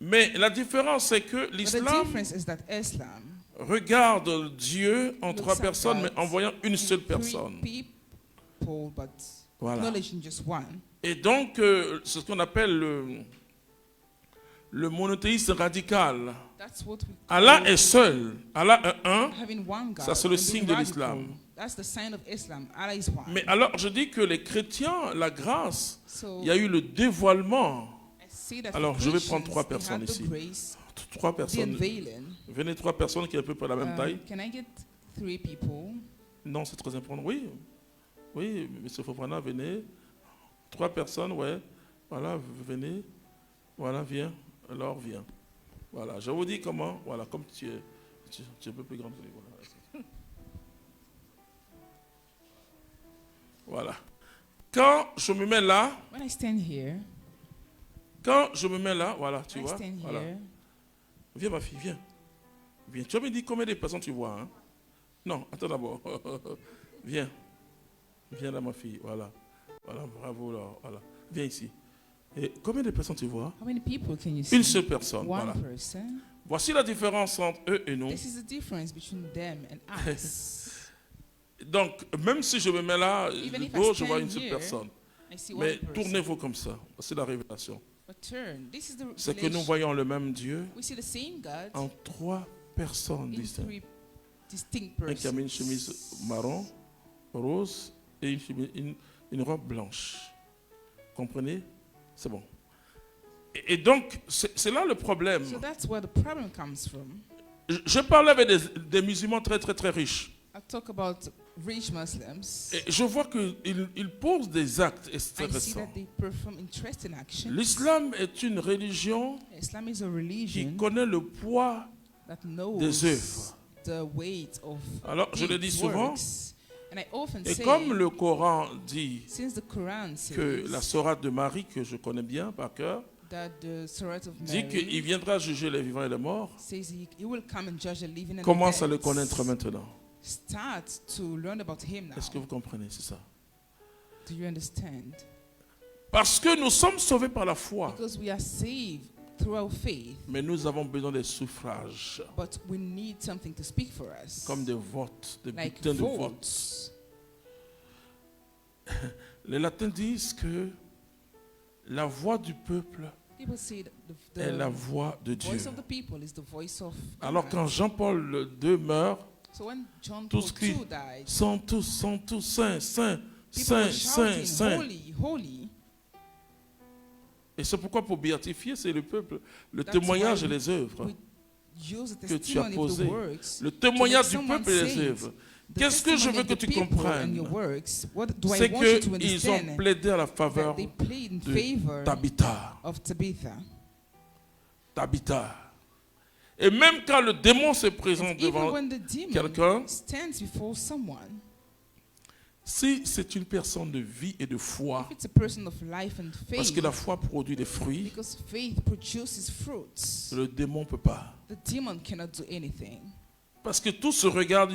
Mais la différence, c'est que l'islam regarde Dieu en trois personnes, mais en voyant une seule personne. Voilà. Et donc, c'est ce qu'on appelle le monothéisme radical. Allah est seul. Allah est un. Ça, c'est le signe de l'islam. Mais alors, je dis que les chrétiens, la grâce, il y a eu le dévoilement. Alors, je vais prendre 3 personnes ici. 3 personnes. Venez, 3 personnes qui ont à peu près la même taille. Non, c'est très important. Oui. Oui, M. Fofana, venez. 3 personnes, ouais. Voilà, venez. Voilà, viens. Alors, viens. Voilà, je vous dis comment. Voilà, comme tu es un peu plus grande que les voilà. Quand je me mets là, voilà, tu vois. Voilà. Viens, ma fille, viens. Viens. Tu vas me dire combien de personnes tu vois. Hein? Non, attends d'abord. Viens. Viens là, ma fille. Voilà. Voilà, bravo. Là. Voilà. Viens ici. Et combien de personnes tu vois? Une seule personne. Voilà. Voici la différence entre eux et nous. Donc, même si je me mets là, je vois une seule personne. Mais tournez-vous comme ça. C'est la révélation. C'est que nous voyons le même Dieu en 3 personnes distinctes. Un qui a mis une chemise marron, rose et une robe blanche. Comprenez? C'est bon. Et donc, c'est là le problème. Je parle avec des musulmans très, très, très riches. Et je vois qu'ils posent des actes intéressants. L'islam est une religion qui connaît le poids des œuvres. Alors, je le dis souvent, et comme le Coran dit que la sourate de Marie, que je connais bien par cœur, dit qu'il viendra juger les vivants et les morts, commence à le connaître maintenant. Est-ce que vous comprenez? C'est ça. Parce que nous sommes sauvés par la foi. Mais nous avons besoin des suffrages. Comme des votes, des bulletins de vote. Les latins disent que la voix du peuple est la voix de Dieu. Alors quand Jean-Paul II meurt, tous crient, sont tous saints, saints, saints, saints, saints. Et c'est pourquoi pour béatifier, c'est le peuple, le témoignage et les œuvres que tu as posées. Le témoignage du peuple et les œuvres. Qu'est-ce que je veux que tu comprennes? C'est qu'ils ont plaidé à la faveur de Tabitha. Et même quand le démon se présente devant quelqu'un, si c'est une personne de vie et de foi, parce que la foi produit des fruits, le démon ne peut pas. Parce que tout se regarde,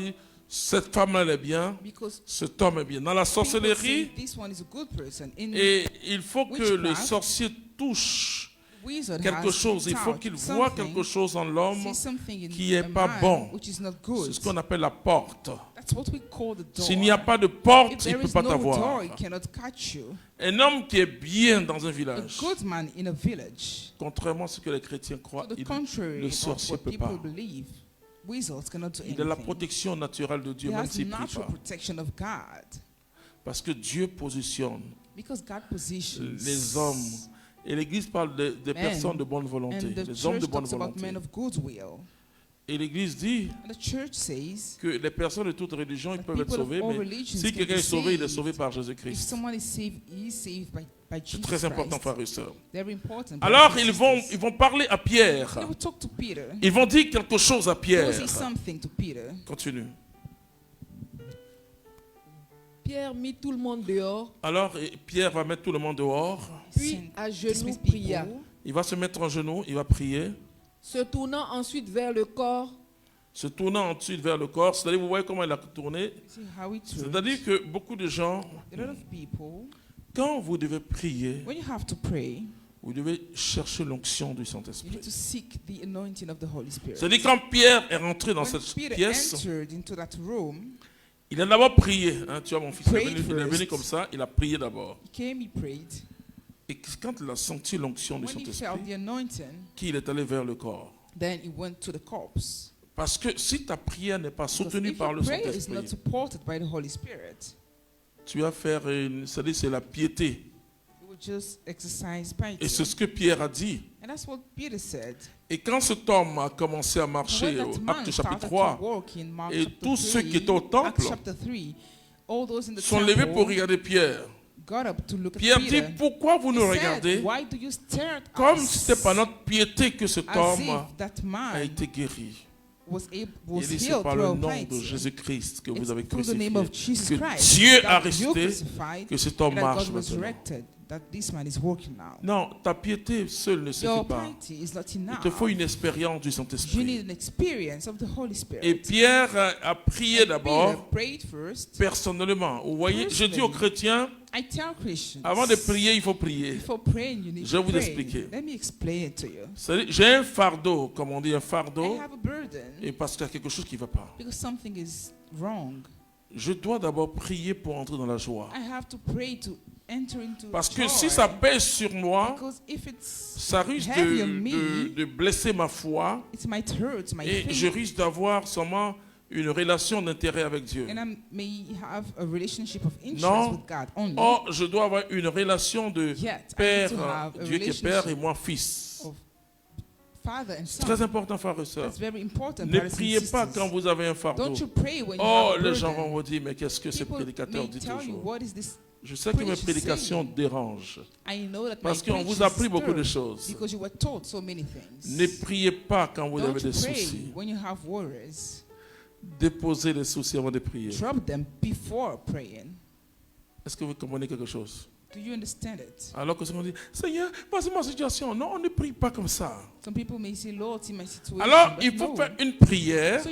cette femme elle est bien, cet homme est bien. Dans la sorcellerie, et il faut que le sorcier touche quelque chose. Il faut qu'il voit quelque chose en l'homme qui n'est pas bon. C'est ce qu'on appelle la porte. S'il n'y a pas de porte, il ne peut pas t'avoir. Un homme qui est bien dans un village, contrairement à ce que les chrétiens croient, le sorcier ne peut pas. Il a la protection naturelle de Dieu, même s'il ne prie pas. Parce que Dieu positionne les hommes. Et l'Église parle des personnes de bonne volonté, des hommes de bonne volonté. Et l'Église dit que les personnes de toute religion ils peuvent être sauvées, mais si quelqu'un est sauvé, il est sauvé par Jésus-Christ. C'est très important, frères et sœurs. Alors, ils vont parler à Pierre. Ils vont dire quelque chose à Pierre. Continue. Pierre mit tout le monde dehors. Alors, Pierre va mettre tout le monde dehors. Puis, à genoux, pria. Il va se mettre en genoux, il va prier. Se tournant ensuite vers le corps. C'est-à-dire, vous voyez comment il a tourné. C'est-à-dire que beaucoup de gens, quand vous devez prier, vous devez chercher l'onction du Saint-Esprit. C'est-à-dire, quand Pierre est rentré dans cette pièce, il a d'abord prié. Hein, tu vois, mon fils, il est venu comme ça, il a prié d'abord. Et quand il a senti l'onction du Saint-Esprit, qu'il est allé vers le corps. Parce que si ta prière n'est pas soutenue par le Saint-Esprit, tu vas faire c'est-à-dire c'est la piété. Et c'est ce que Pierre a dit. Et quand cet homme a commencé à marcher au Acte chapitre 3, et tous ceux qui étaient au temple sont levés pour regarder Pierre. Pierre dit, pourquoi vous nous regardez comme si ce n'était pas notre piété que cet homme a été guéri. Il dit, c'est par le nom de Jésus-Christ que vous avez crucifié, que Dieu a ressuscité, que cet homme marche maintenant. Non, ta piété seule ne suffit pas. Il te faut une expérience du Saint-Esprit. Et Pierre a prié d'abord, personnellement. Vous voyez, je dis aux chrétiens, avant de prier, il faut prier. Je vais vous expliquer. J'ai un fardeau, comme on dit, un fardeau, et parce qu'il y a quelque chose qui ne va pas. Je dois d'abord prier pour entrer dans la joie. Parce que si ça pèse sur moi, ça risque de blesser ma foi et je risque d'avoir seulement une relation d'intérêt avec Dieu. Non, or je dois avoir une relation de père, Dieu qui est père et moi fils. C'est très important, frères et sœurs. Ne priez pas quand vous avez un fardeau. Oh, les gens vont vous dire, mais qu'est-ce que ces prédicateurs disent toujours? Je sais que mes prédications dérangent. Parce qu'on vous a appris beaucoup de choses. Ne priez pas quand vous avez des soucis. Déposez les soucis avant de prier. Est-ce que vous comprenez quelque chose? Alors que certains disent, Seigneur, voici ma situation. Non, on ne prie pas comme ça. Alors, il faut faire une prière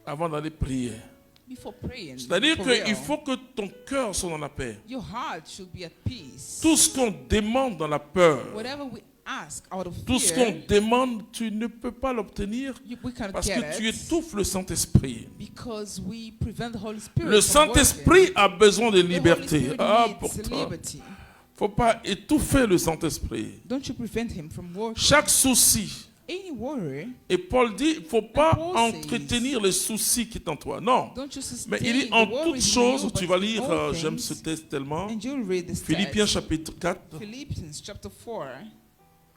avant d'aller prier. C'est-à-dire qu'il faut que ton cœur soit dans la paix. Tout ce qu'on demande dans la peur, tout ce qu'on demande, tu ne peux pas l'obtenir parce que tu étouffes le Saint-Esprit. Le Saint-Esprit a besoin de liberté. Ah, pourtant, il ne faut pas étouffer le Saint-Esprit. Chaque souci. Et Paul dit, il ne faut pas entretenir les soucis qui sont en toi. Non. Mais il dit, en toutes choses, tu vas lire, j'aime ce texte tellement, Philippiens chapitre 4.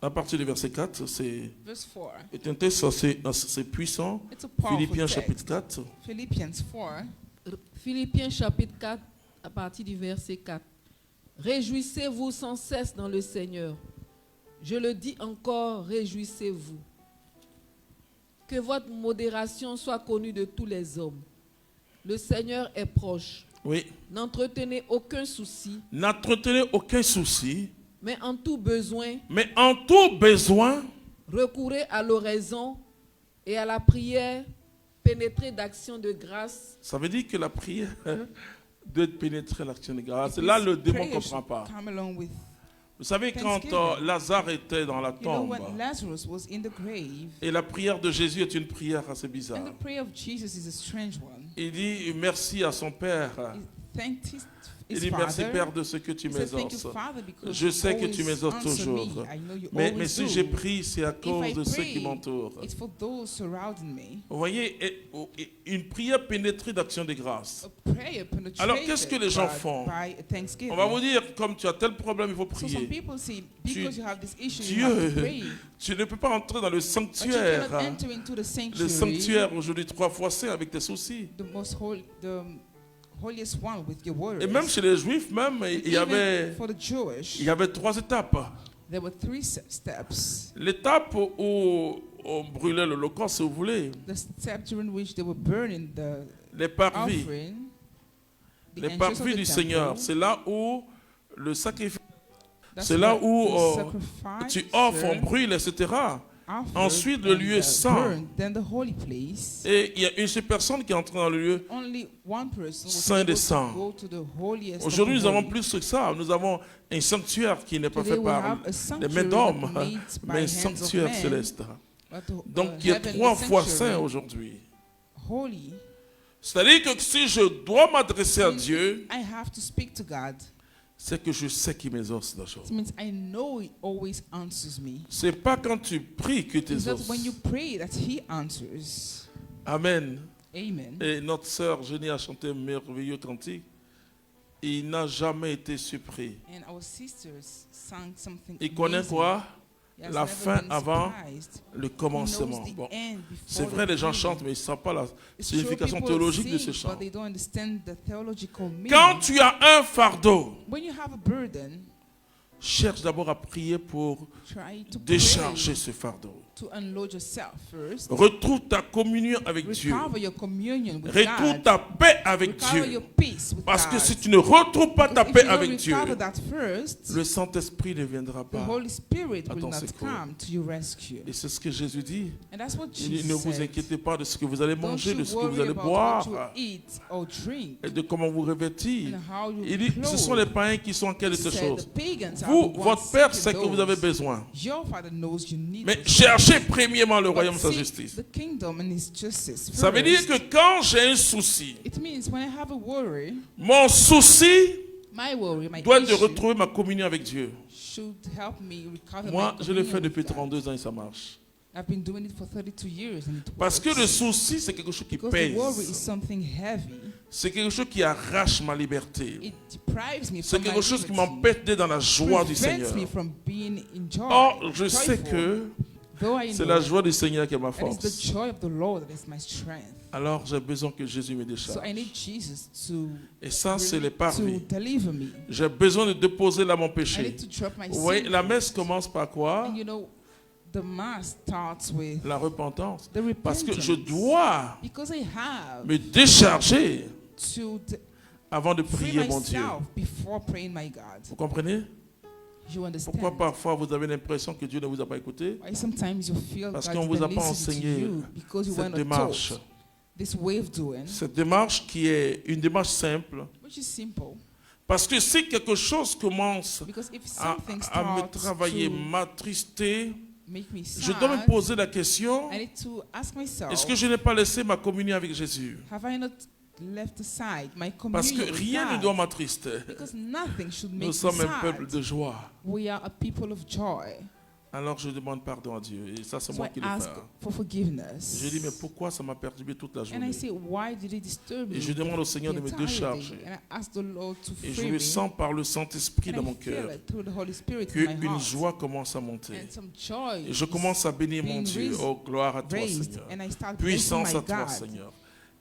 À partir du verset 4, c'est un texte assez puissant. Philippiens chapitre 4. Philippiens chapitre 4, à partir du verset 4. Réjouissez-vous sans cesse dans le Seigneur. Je le dis encore, réjouissez-vous. Que votre modération soit connue de tous les hommes. Le Seigneur est proche. Oui. N'entretenez aucun souci. N'entretenez aucun souci. Mais en tout besoin, recourez à l'oraison et à la prière, pénétrée d'action de grâce. Ça veut dire que la prière doit pénétrer l'action de grâce. Là, le démon ne comprend pas. Vous savez, quand Lazare était dans la tombe, when Lazarus was in the grave, et la prière de Jésus est une prière assez bizarre. and the prayer of Jesus is a strange one. Il dit merci à son Père. He thanked his Il dit merci father. Père de ce que tu He said, "Thank you, m'exauces. Father, because Je sais you que tu always m'exauces answer toujours. me. I know you Mais always si do. j'ai pris, c'est à cause If I de ceux qui pray, m'entourent. it's for those surrounding me." Vous voyez, une prière pénétrée d'action de grâce. A prayer penetrated Alors, qu'est-ce que les gens font? by thanksgiving. On va vous dire, comme tu as tel problème, il faut So some prier. people say, because you have this issue, you Dieu, have to pray. tu ne peux pas entrer dans le But you sanctuaire. cannot enter into the Le sanctuary, sanctuaire aujourd'hui 3 fois saint avec tes soucis. the most holy, the holiest one with your words. Et même chez les Juifs, même, il y Even avait, for the Jewish, 3 étapes. there were 3 steps. L'étape où on brûlait l'Holocauste, si vous voulez, The step during which they were burning the les parvis. offering, the Les entrance of parvis the du temple. Seigneur, c'est là où le sacrifice, That's c'est là where où the sacrifice, tu offres, on brûle, etc. offered Ensuite, le and lieu saint. burned, then the holy place. Et il y a une seule personne qui est entrée dans le lieu. Only one person was Saint able des to saints. go to the holiest Aujourd'hui, of nous the avons holy. plus que ça. Nous avons un sanctuaire qui n'est pas Today fait we par have a les sanctuary mains d'hommes, not made by mais un hands sanctuaire of men, céleste. but the Donc, qui est heavenly 3 fois sanctuary, saint aujourd'hui. holy. C'est-à-dire que si je dois m'adresser à Dieu, I have to speak to God. c'est que je sais qu'il m'exauce d'abord. It means I know He always answers me. C'est pas quand tu pries que tu It's not exauces. when you pray that He answers. Amen. Amen. Et notre sœur Jenny a chanté un merveilleux cantique. Il n'a jamais été surpris. And our sisters sang something Il connaît amazing. quoi? He has La never fin been avant surprised. le He commencement. knows the Bon, end before c'est the vrai, les gens beginning. chantent, mais ils ne savent pas la It's signification true, people théologique de sing, ce chant. but they don't understand the theological meaning. Quand tu as un fardeau, When you have a burden, cherche d'abord à prier pour try to décharger pray ce fardeau. to unload yourself first. Retrouve ta communion avec Dieu. Recover your communion with Retrouve God. ta paix avec Recover Dieu. your peace with Parce que God. si tu ne retrouves pas ta Because if paix you don't avec Dieu, recover that first, le Saint-Esprit ne viendra the pas. Holy Spirit à will ton not secours. come to your rescue. Et c'est ce que Jésus dit. And that's what Il dit, Jesus ne vous said. inquiétez pas de ce que vous allez Don't manger, you de ce que vous worry allez about boire what you eat or drink et de comment vous revêtir. and how you Il dit, ce sont les païens qui sont en quête de He ces said, choses. the pagans are Vous, the ones votre Père seeking sait que vous avez those. besoin. Your Father knows you need Mais those cherchez things. premièrement le But royaume de sa seek justice. the kingdom and His justice Ça veut dire first. que quand j'ai un souci, It means when I have a worry, mon souci my worry, my doit de issue retrouver ma communion avec Dieu. should help me recover Moi, my je l'ai communion fait with depuis God. 32 ans et ça marche. I've been doing it for 32 years and it Parce que works. le souci, c'est quelque chose qui Because the worry is pèse. something heavy. C'est quelque chose qui arrache ma liberté. It deprives me C'est from my quelque chose qui liberty. m'empêche d'être dans la joie du Prevents Seigneur. me from being in joy. Or, je sais joyful. que Though I c'est know la joie du Seigneur qui est ma that it's the force. joy of the Lord that is my strength. Alors, j'ai besoin que Jésus me So décharge. I need Jesus to, Et ça, c'est les to parvis. deliver me. J'ai besoin de déposer là mon I péché. need to drop my Vous voyez, sin la first. messe commence par quoi? And you know, the mass starts with La repentance. the Parce que repentance. je dois Because I have me décharger to avant de free prier mon Dieu. myself before praying my God. Vous comprenez? You understand? Pourquoi parfois vous avez l'impression que Dieu ne vous a pas écouté? Why sometimes you feel Parce God qu'on vous a didn't pas listen to enseigné you because you were cette not démarche. taught this way of doing, Cette démarche qui est une démarche simple. which is simple. Parce que si quelque chose commence Because if à, something à me starts travailler, to m'attrister, make me je dois me sad, poser la question, I need to ask myself, est-ce que je n'ai pas laissé ma communion avec Jésus? have I not left aside my Parce communion que with rien ne God? doit m'attrister. Because nothing should make Nous me sommes un sad. peuple de joie. We are a people of joy. Alors je demande pardon à Dieu. Et ça, c'est So moi I qui le ask fais. for forgiveness. Je dis, mais pourquoi ça m'a perturbé toute la And journée? I say, why did it disturb me? Et je demande au Seigneur the de me entire décharger. day? And I ask the Lord to Et je free le me. sens par le Saint-Esprit And dans I mon feel cœur it through the Holy Spirit in my qu'une heart. joie commence à monter. And some joy Et je commence à bénir mon being Dieu. raised- Oh, gloire à toi, raised. Seigneur. And I start blessing Puissance my à toi, God. Seigneur.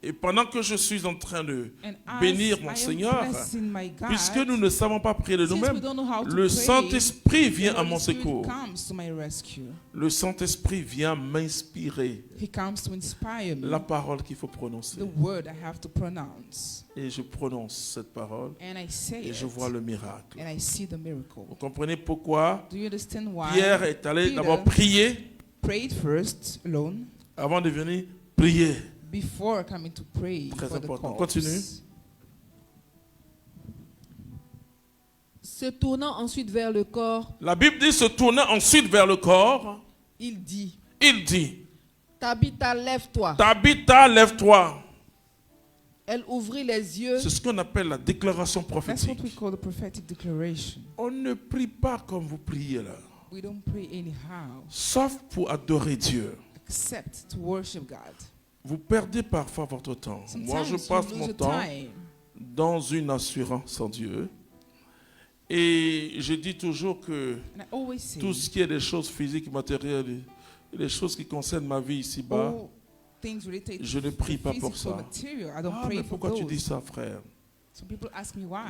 Et pendant que je suis en train de And as bénir I mon am Seigneur, blessing my God, puisque nous ne savons pas prier de since we nous-mêmes, don't know how to le pray, Saint-Esprit vient the à Holy mon Spirit secours. comes to my rescue. Le Saint-Esprit vient m'inspirer He comes to inspire me. la parole qu'il faut prononcer. The word I have to pronounce. Et je prononce cette parole And I say et je it. vois le miracle. And I see the miracle. Vous comprenez pourquoi Do you understand why Pierre est allé Peter d'abord prier prayed first alone avant de venir prier. before coming to pray Très for the important. corpse? Continue. Ce Se tournant ensuite vers le corps. La Bible dit se tournant ensuite vers le corps. Il dit. Tabitha, lève-toi. Tabitha, lève-toi. Elle ouvrit les yeux. C'est ce qu'on appelle la déclaration prophétique. That's what we call the prophetic declaration. On ne prie pas comme vous priez là. We don't pray anyhow. Sauf pour adorer Dieu. Except to worship God. Vous perdez parfois votre temps. Moi, je passe mon temps dans une assurance en Dieu. Et je dis toujours que tout ce qui est des choses physiques, matérielles, les choses qui concernent ma vie ici-bas, je ne prie pas pour ça. Mais pourquoi tu dis ça, frère?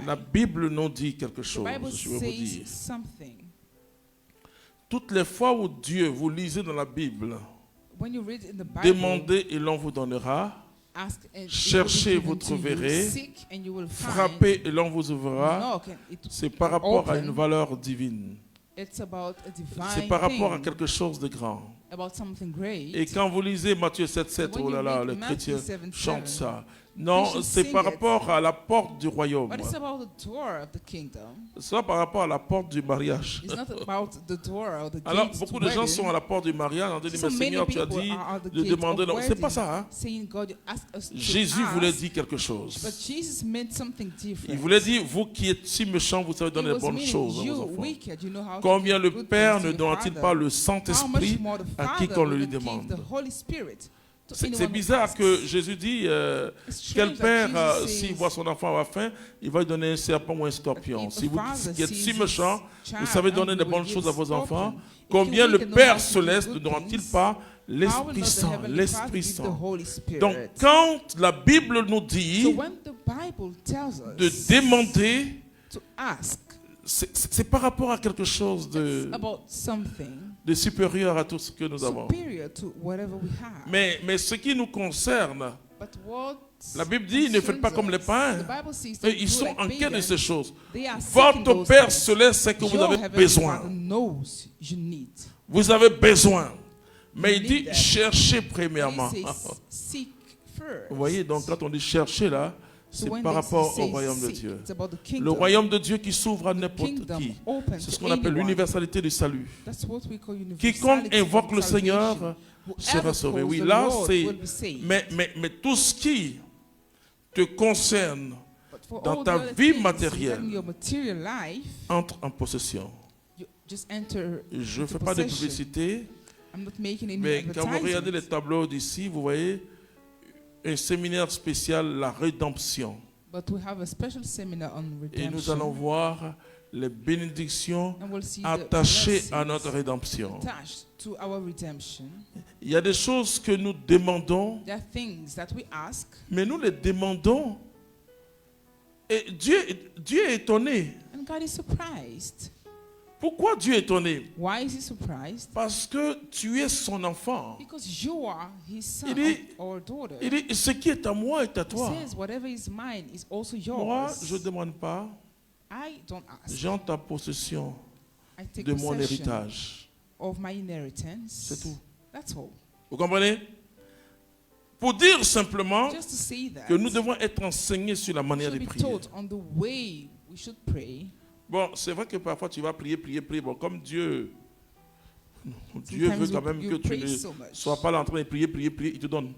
La Bible nous dit quelque chose, je vais vous dire. Toutes les fois où Dieu, vous lisez dans la Bible, demandez et l'on vous donnera. Cherchez, vous trouverez. Frappez et l'on vous ouvrira. C'est par rapport à une valeur divine. C'est par rapport à quelque chose de grand. Et quand vous lisez Matthieu 7,7, oh là là, les chrétiens chantent ça. Non, c'est par rapport à la porte du royaume. C'est par rapport à la porte du mariage. Alors, beaucoup de gens sont à la porte du mariage. On dit, mais Seigneur, tu as dit de demander. Non, c'est pas ça. Hein? Jésus voulait dire quelque chose. Il voulait dire, vous qui êtes si méchants, vous savez donner les bonnes choses à vos enfants. Combien le Père ne donne-t-il pas le Saint-Esprit à qui qu'on le lui demande? C'est bizarre que Jésus dit, quel père, s'il voit son enfant avoir faim, il va lui donner un serpent ou un scorpion. Si vous qui êtes si méchant, vous savez donner de bonnes choses à vos enfants, combien le Père Céleste ne donne-t-il pas l'Esprit Saint, l'Esprit Saint. Donc quand la Bible nous dit de demander, c'est par rapport à quelque chose de supérieur à tout ce que nous avons. Mais ce qui nous concerne, la Bible dit, ne faites pas comme les païens. Ils sont en quête de ces choses. Votre Père Céleste sait que vous avez besoin. Vous avez besoin. Mais il dit, cherchez premièrement. Vous voyez, donc quand on dit chercher là, c'est par rapport au royaume de Dieu. Le royaume de Dieu qui s'ouvre à n'importe qui. C'est ce qu'on appelle l'universalité du salut. Quiconque invoque le Seigneur sera sauvé. Oui, là, c'est... Mais tout ce qui te concerne dans ta vie matérielle entre en possession. Je ne fais pas de publicité, mais quand vous regardez les tableaux d'ici, vous voyez un séminaire spécial, la rédemption. Et nous allons voir les bénédictions attachées à notre rédemption. Il y a des choses que nous demandons, mais nous les demandons et Dieu est étonné. Pourquoi Dieu est étonné? Parce que tu es son enfant. Il dit, ce qui est à moi est à toi. Moi, je ne demande pas. J'ai en ta possession de mon héritage. C'est tout. Vous comprenez? Pour dire simplement que nous devons être enseignés sur la manière de prier. Bon, c'est vrai que parfois tu vas prier. Bon, comme Dieu veut quand même que tu ne sois pas là en train de prier, il te donne.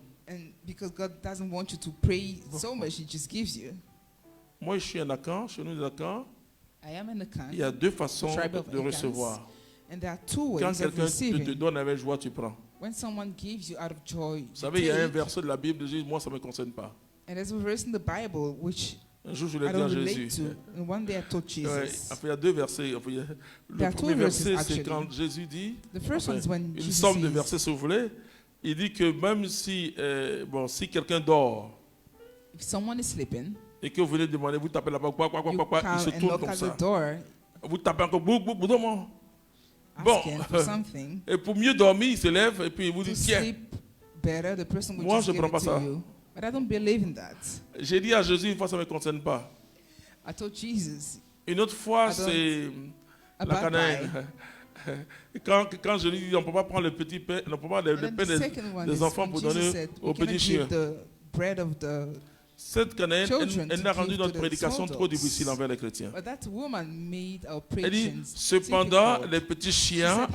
Moi, je suis un Akan, chez nous, Akan. Il y a deux façons de recevoir. Quand quelqu'un te donne avec joie, tu prends. Vous savez, il y a un verset de la Bible qui dit, moi, ça ne me concerne pas. Un jour, je l'ai dit à Jésus. Il y a deux versets. Le premier verset, c'est quand Jésus dit, une somme de versets, si vous voulez, il dit que même si, si quelqu'un dort, et que vous venez demander, vous tapez la porte, il se tourne comme ça. Vous tapez encore, bon. Et pour mieux dormir, il se lève et puis il vous dit, tiens. Moi, je ne prends pas ça. But I don't believe in that. J'ai dit à Jésus, une fois, ça ne me concerne pas. I told Jesus. Une autre fois, c'est la canaille. Quand je lui dis, on ne peut pas prendre le petit pain, on ne peut pas le pain des enfants pour donner aux petits chiens. Cette Cananéenne, elle n'a rendu notre prédication trop difficile envers les chrétiens. Elle dit, cependant, les petits chiens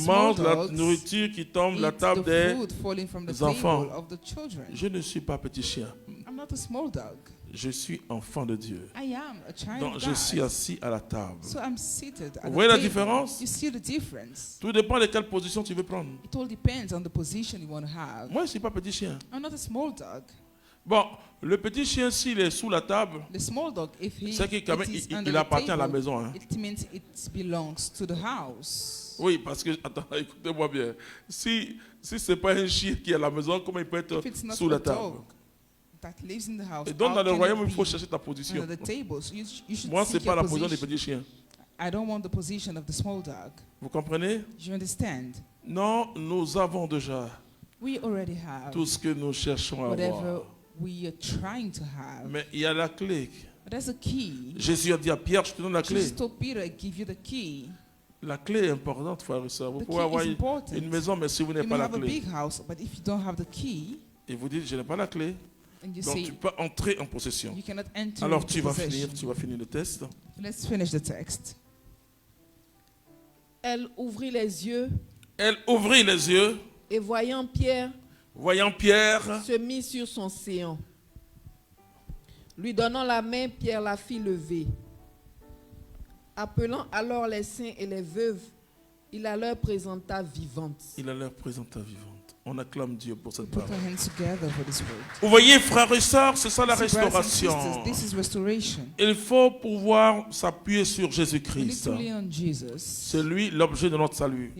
mangent la nourriture qui tombe de la table des enfants. Je ne suis pas petit chien. Je suis enfant de Dieu. Donc je suis assis à la table. Vous voyez la différence? Tout dépend de quelle position tu veux prendre. Moi, je ne suis pas petit chien. Bon, le petit chien, s'il est sous la table, c'est qu'il appartient à la maison. Hein. Oui, parce que, attends, écoutez-moi bien. Si ce n'est pas un chien qui est à la maison, comment il peut être sous la table? Et donc, dans le royaume, il faut chercher ta position. Moi, ce n'est pas la position des petits chiens. Vous comprenez? Non, nous avons déjà tout ce que nous cherchons à avoir. Mais il y a la clé. Jésus a dit à Pierre, je te donne la clé. La clé est importante, frère et soeur. Vous pouvez avoir une maison, mais si vous n'avez pas la clé, et vous dites, je n'ai pas la clé, donc tu peux entrer en possession. Alors tu vas finir le test. Let's finish the text. Elle ouvrit les yeux. Elle ouvrit les yeux. Et voyant Pierre, se mit sur son séant. Lui donnant la main, Pierre la fit lever. Appelant alors les saints et les veuves, il la leur présenta vivante. On acclame Dieu pour cette parole. Vous voyez, frères et sœurs, c'est ça la restauration. Il faut pouvoir s'appuyer sur Jésus-Christ. C'est lui l'objet de notre salut.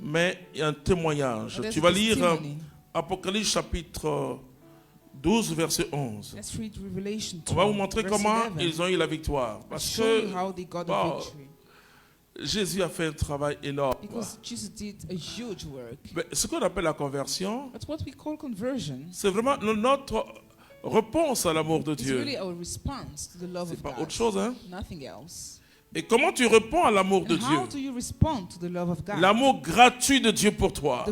Mais il y a un témoignage. Tu vas lire Apocalypse chapitre 12, verset 11. On va vous montrer comment ils ont eu la victoire. Parce que Jésus a fait un travail énorme. Mais ce qu'on appelle la conversion, c'est vraiment notre réponse à l'amour de Dieu. C'est pas autre chose, hein? Et comment tu réponds à l'amour de Dieu? L'amour gratuit de Dieu pour toi.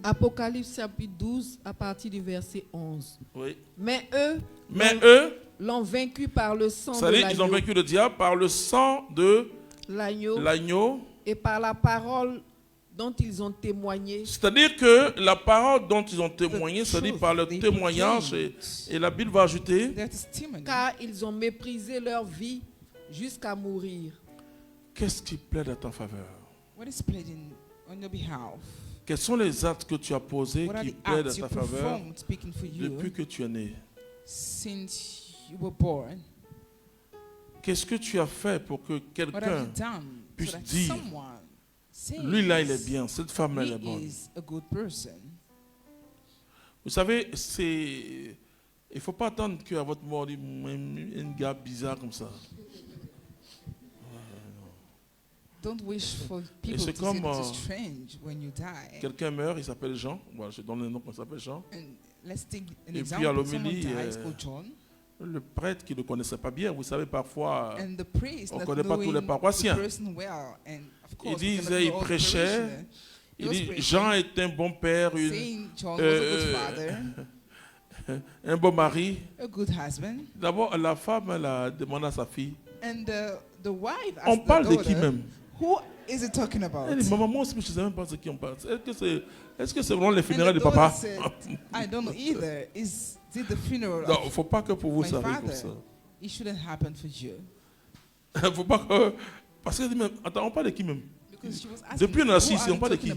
Apocalypse chapitre 12 à partir du verset 11. Oui. Mais eux l'ont vaincu par le sang de l'agneau. Ils ont vaincu le diable par le sang de l'agneau et par la parole dont ils ont témoigné. C'est-à-dire que la parole dont ils ont témoigné, c'est-à-dire par le témoignage, et la Bible va ajouter, car ils ont méprisé leur vie jusqu'à mourir. Qu'est-ce qui plaide à ta faveur? Quels sont les actes que tu as posés qui plaident à ta faveur depuis que tu es né? Qu'est-ce que tu as fait pour que quelqu'un puisse dire, lui là il est bien, cette femme là elle est bonne? Vous savez, il ne faut pas attendre qu'à votre mort, un gars bizarre comme ça. Don't wish for people to say that it's strange when you die. Quelqu'un meurt, il s'appelle Jean. Voilà, je donne le nom, il s'appelle Jean. Et puis à l'homélie, le prêtre qui ne le connaissait pas bien, vous savez, parfois, on ne connaît pas tous les paroissiens. Il disait, il prêchait, il dit, Jean est un bon père, un bon mari. D'abord, la femme, elle a demandé à sa fille. On parle de qui même? Who is it talking about? Elle dit, maman, moi aussi, je ne sais même pas de qui on parle. Est-ce que c'est vraiment les funérailles de papa? I don't know either. Is it the funeral? Non, il ne faut pas que pour vous ça arrive comme ça. It shouldn't happen for you. Il ne faut pas que... Parce qu'elle dit, même, attends, on parle de qui même? Depuis on est assis ici, on parle de qui?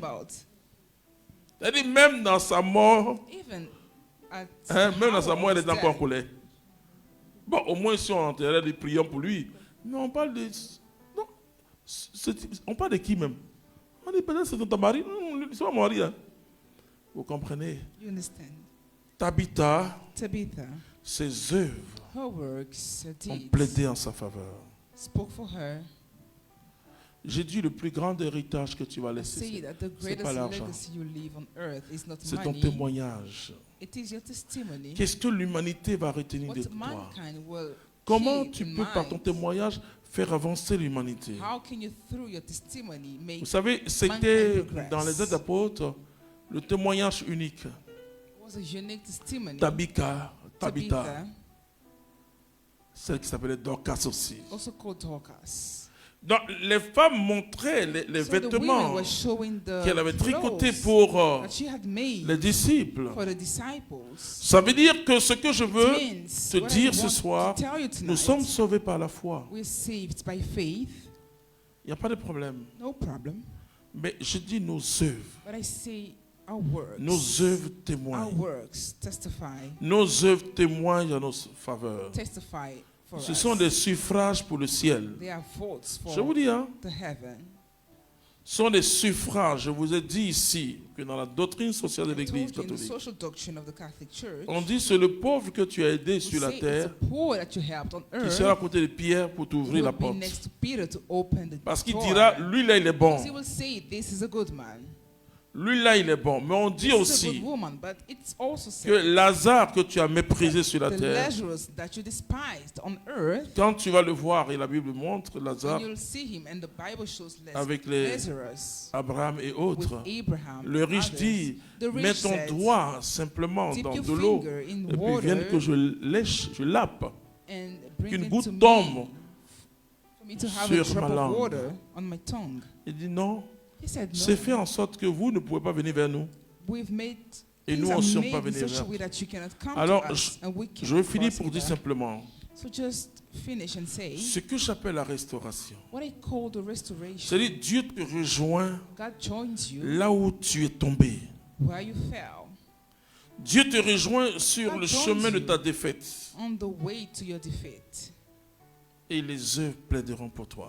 Elle dit, même dans sa mort, même dans sa mort, elle est encore en colère. Bon, au moins si on enterrait des prières pour lui. Mais on parle de... Non. On parle de qui même? On dit peut-être c'est ton mari. Non, c'est pas mon mari. Hein. Vous comprenez? Tabitha, ses œuvres ont plaidé en sa faveur. J'ai dit le plus grand héritage que tu vas laisser, ce n'est pas l'argent. C'est ton témoignage. Qu'est-ce que l'humanité va retenir de toi? Comment tu peux, par ton témoignage, faire avancer l'humanité? Vous savez, c'était dans les Actes des Apôtres le témoignage unique. Tabitha, celle qui s'appelait Dorcas aussi. Donc, les femmes montraient les vêtements qu'elle avait tricotés pour les disciples. Ça veut dire que ce que je veux te dire ce soir, nous sommes sauvés par la foi. Il n'y a pas de problème. Mais je dis nos œuvres. Nos œuvres témoignent. Nos œuvres témoignent en notre faveur. Ce sont des suffrages pour le ciel. Je vous dis, hein? Ce sont des suffrages. Je vous ai dit ici que dans la doctrine sociale de l'Église catholique, on dit c'est le pauvre que tu as aidé sur la terre qui sera à côté de Pierre pour t'ouvrir la porte. Parce qu'il dira, lui là il est bon. Lui là il est bon. Mais on dit aussi que Lazare que tu as méprisé sur la terre, quand tu vas le voir, et la Bible montre Lazare avec les Abraham et autres, le riche dit, mets ton doigt simplement dans de l'eau et puis vienne que je lèche, je lappe, qu'une goutte tombe sur ma langue. Il dit non. C'est fait en sorte que vous ne pouvez pas venir vers nous. Et nous aussi ne sommes pas venir vers vous. Alors, je vais finir pour dire simplement ce que j'appelle la restauration. C'est-à-dire Dieu te rejoint là où tu es tombé. Dieu te rejoint sur le chemin de ta défaite. Et les œuvres plaideront pour toi.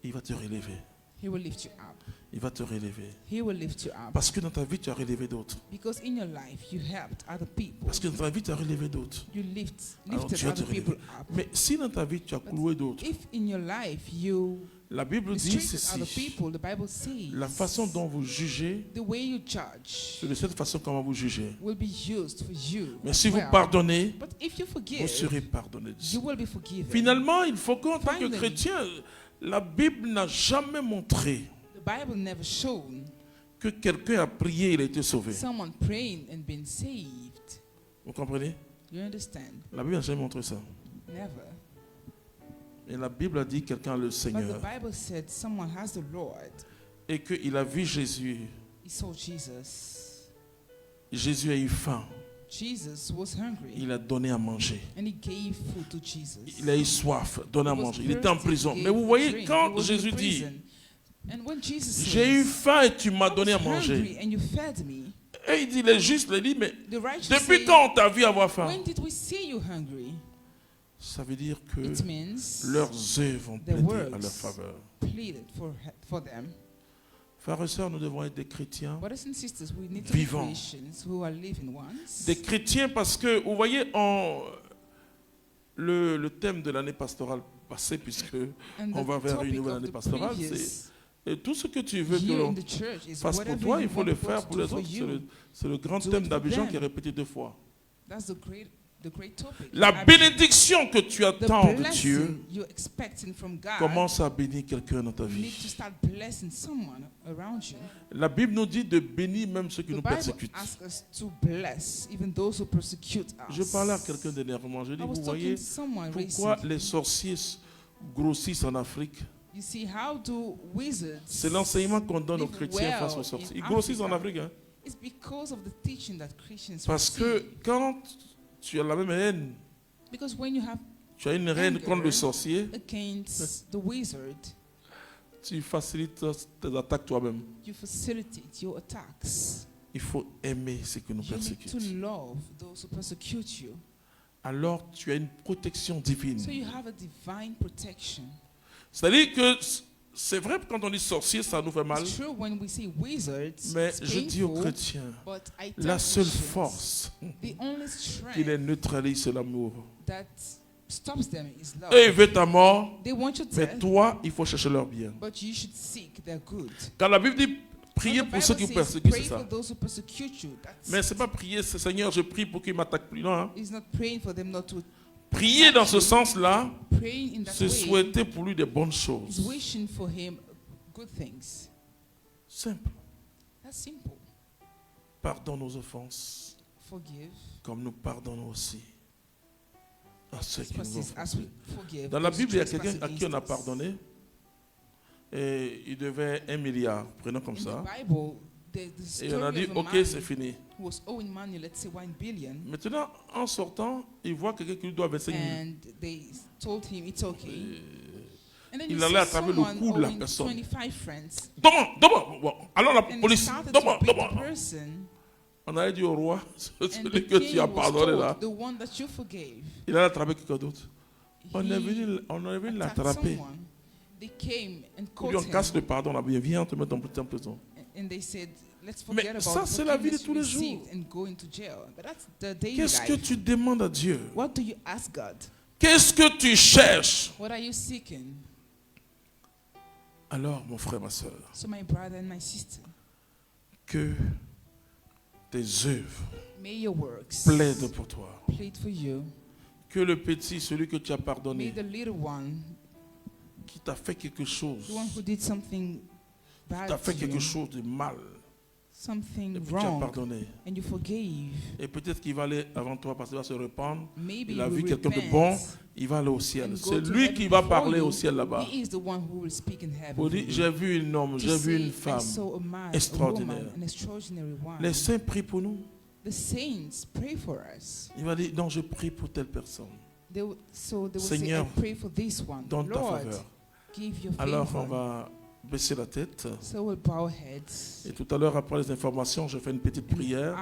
Il va te relever. He will lift you up. Il va te relever. He will lift you up. Parce que dans ta vie, tu as relevé d'autres. Because in your life, you helped other people. Parce que dans ta vie, tu as relevé d'autres. You lifted other people up. Mais si dans ta vie, tu as cloué d'autres, if in your life you la Bible dit ceci. People, the Bible says, la façon dont vous jugez, the way you judge, c'est de cette façon comment vous jugez. Will be used for you. Mais si vous pardonnez, but if you forgive, vous serez pardonné. You will be forgiven. Finalement, il faut qu'en tant que chrétien, la Bible n'a jamais montré que quelqu'un a prié et il a été sauvé. Vous comprenez? You understand? La Bible n'a jamais montré ça. Never. Et la Bible a dit quelqu'un a le Seigneur. But the Bible said someone has the Lord. Et qu'il a vu Jésus. He saw Jesus. Jésus a eu faim. Jesus was hungry. Il a donné à manger. And he gave food to Jesus. Il a eu soif, donné à manger. Il était en prison. Mais vous voyez, quand Jésus dit, j'ai eu faim et tu m'as donné à manger. Et il dit, les justes, il dit, mais depuis quand on t'a vu avoir faim? Ça veut dire que leurs œuvres ont plaidé à leur faveur. Frères et sœurs, nous devons être des chrétiens vivants. Des chrétiens parce que, vous voyez, le thème de l'année pastorale passée, puisque on va vers une nouvelle année pastorale, c'est tout ce que tu veux que l'on fasse pour toi, il faut le faire pour les autres. C'est le grand thème d'Abidjan qui est répété 2 fois. La bénédiction que tu attends de Dieu commence à bénir quelqu'un dans ta vie. La Bible nous dit de bénir même ceux qui nous persécutent. Je parlais à quelqu'un dernièrement. Je dis, vous voyez pourquoi les sorciers grossissent en Afrique? C'est l'enseignement qu'on donne aux chrétiens face aux sorciers. Ils grossissent en Afrique. Hein? Parce que quand tu as la même haine, tu as une haine contre le sorcier, tu facilites tes attaques toi-même. Il faut aimer ceux qui nous persécutent. Alors tu as une protection divine. C'est-à-dire que c'est vrai que quand on dit sorcier, ça nous fait mal. Mais je dis aux chrétiens, la seule force qui les neutralise, c'est l'amour. Eux, ils veulent ta mort, mais toi, il faut chercher leur bien. Quand la Bible dit prier pour ceux qui vous persécutent, c'est ça. Mais ce n'est pas prier, c'est Seigneur, je prie pour qu'ils ne m'attaquent plus. Non, hein? Prier dans ce sens-là, c'est souhaiter pour lui des bonnes choses. Simple. Pardonne nos offenses. Forgive. Comme nous pardonnons aussi à ceux qui nous ont offensés. Dans la Bible, il y a quelqu'un à qui on a pardonné. Et il devait 1 milliard. Prenons comme ça. Et on a dit, ok, c'est fini. Maintenant, en sortant, il voit quelqu'un qui lui doit 25 000. Il allait attraper le cou de la personne. Demande. Alors la police. Demande. On a dit au roi, celui que tu as pardonné là, il allait attraper quelqu'un d'autre. On est venu l'attraper. On casse le pardon là, viens, on te met en prison. Mais ça, c'est la vie de tous les jours. Qu'est-ce que tu demandes à Dieu? Qu'est-ce que tu cherches? Alors, mon frère, ma soeur, que tes œuvres plaident pour toi. Que le petit, celui que tu as pardonné, qui t'a fait quelque chose, qui t'a fait quelque chose de mal, et puis tu as pardonné. Et peut-être qu'il va aller avant toi parce qu'il va se répandre. Il a vu quelqu'un de bon, il va aller au ciel. C'est lui qui va parler au ciel là-bas. Pour dire, j'ai vu un homme, j'ai vu une femme extraordinaire. Les saints prient pour nous. Il va dire, non, je prie pour telle personne. Seigneur, donne ta faveur. Alors on va baisser la tête. Et tout à l'heure, après les informations, je fais une petite prière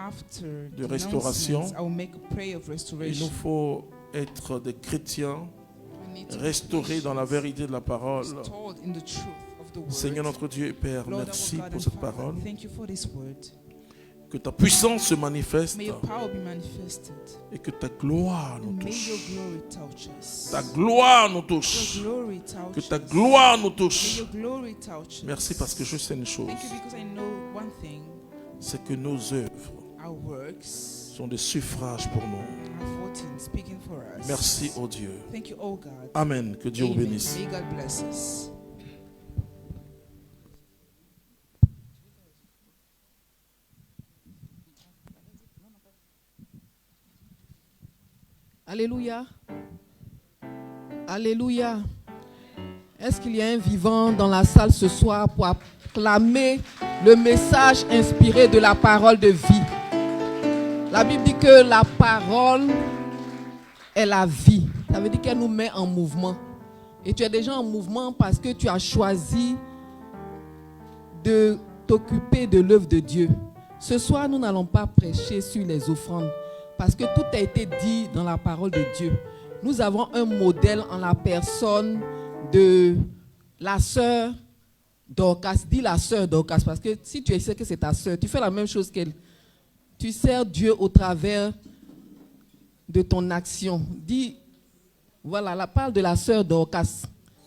de restauration. Il nous faut être des chrétiens restaurés dans la vérité de la parole. Seigneur notre Dieu et Père, merci pour cette parole. Que ta puissance se manifeste et que ta gloire nous touche. Ta gloire nous touche. Que ta gloire nous touche. Merci parce que je sais une chose. C'est que nos œuvres sont des suffrages pour nous. Merci, oh Dieu. Amen. Que Dieu vous bénisse. Alléluia. Alléluia. Est-ce qu'il y a un vivant dans la salle ce soir pour acclamer le message inspiré de la parole de vie? La Bible dit que la parole est la vie. Ça veut dire qu'elle nous met en mouvement. Et tu es déjà en mouvement parce que tu as choisi de t'occuper de l'œuvre de Dieu. Ce soir, nous n'allons pas prêcher sur les offrandes. Parce que tout a été dit dans la parole de Dieu. Nous avons un modèle en la personne de la sœur Dorcas. Dis la sœur Dorcas, parce que si tu sais que c'est ta sœur, tu fais la même chose qu'elle. Tu sers Dieu au travers de ton action. Dis, voilà, la parole de la sœur Dorcas.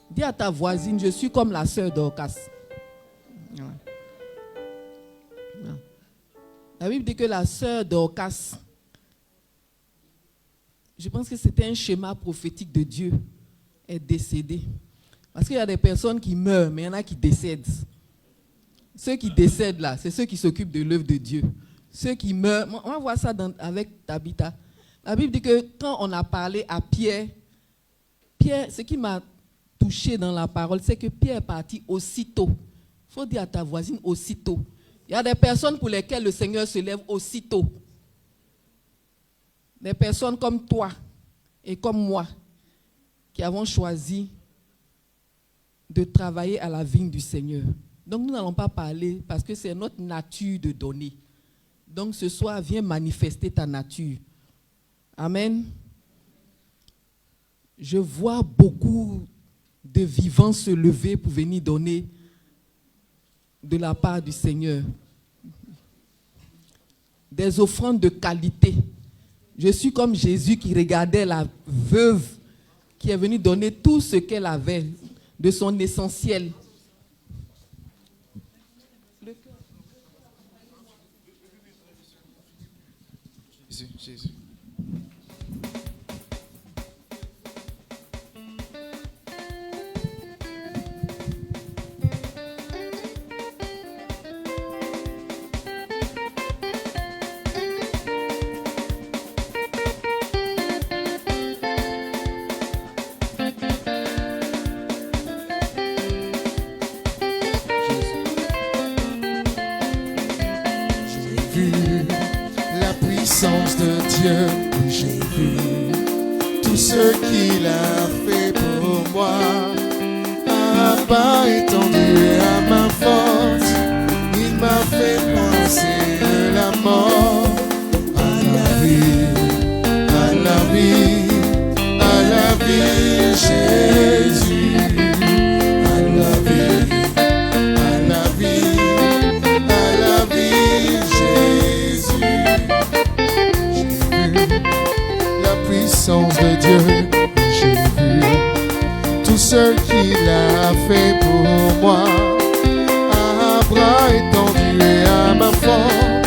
Dis à ta voisine, je suis comme la sœur Dorcas. La Bible dit que la sœur Dorcas, je pense que c'était un schéma prophétique de Dieu, est décédée. Parce qu'il y a des personnes qui meurent, mais il y en a qui décèdent. Ceux qui décèdent là, c'est ceux qui s'occupent de l'œuvre de Dieu. Ceux qui meurent, on va voir ça avec Tabitha. La Bible dit que quand on a parlé à Pierre, ce qui m'a touché dans la parole, c'est que Pierre est parti aussitôt. Il faut dire à ta voisine aussitôt. Il y a des personnes pour lesquelles le Seigneur se lève aussitôt. Des personnes comme toi et comme moi qui avons choisi de travailler à la vigne du Seigneur. Donc nous n'allons pas parler parce que c'est notre nature de donner. Donc ce soir, viens manifester ta nature. Amen. Je vois beaucoup de vivants se lever pour venir donner de la part du Seigneur. Des offrandes de qualité. Je suis comme Jésus qui regardait la veuve qui est venue donner tout ce qu'elle avait de son essentiel. Jésus. puissance de Dieu, j'ai vu tout ce qu'il a fait pour moi. À pas étendu à ma force, il m'a fait penser de la mort à la vie, à la vie, à la vie, Jésus, à la vie, à la vie, à la vie, Jésus. J'ai vu la puissance de Dieu, j'ai vu tout ce qu'il a fait pour moi. À bras étendus et à ma force,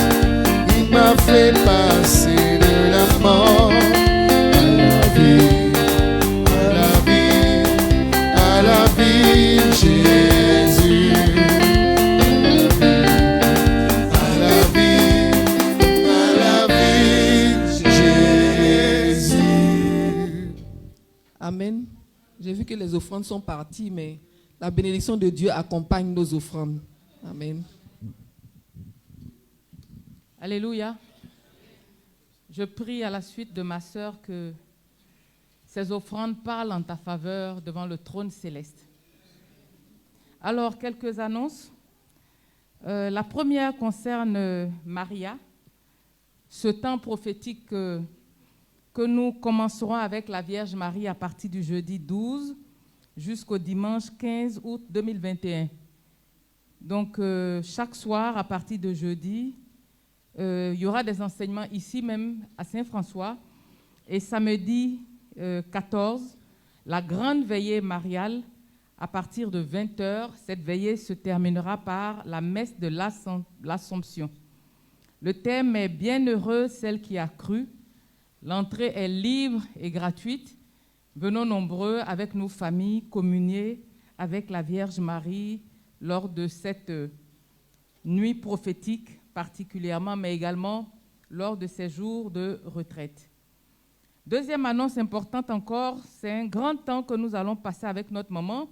il m'a fait passer de la mort à la vie, à la vie, à la vie, Jésus. À la vie, à la vie, Jésus. Amen. J'ai vu que les offrandes sont parties, mais la bénédiction de Dieu accompagne nos offrandes. Amen. Alléluia. Je prie à la suite de ma sœur que ces offrandes parlent en ta faveur devant le trône céleste. Alors, quelques annonces. La première concerne Maria, ce temps prophétique que nous commencerons avec la Vierge Marie à partir du jeudi 12 jusqu'au dimanche 15 août 2021. Donc, chaque soir, à partir de jeudi, il y aura des enseignements ici même à Saint-François. Et samedi 14, la grande veillée mariale à partir de 20h. Cette veillée se terminera par la messe de l'Assomption. Le thème est « Bienheureux celle qui a cru ». L'entrée est libre et gratuite. Venons nombreux avec nos familles communier avec la Vierge Marie lors de cette nuit prophétique particulièrement, mais également lors de ces jours de retraite. Deuxième annonce importante encore, c'est un grand temps que nous allons passer avec notre maman.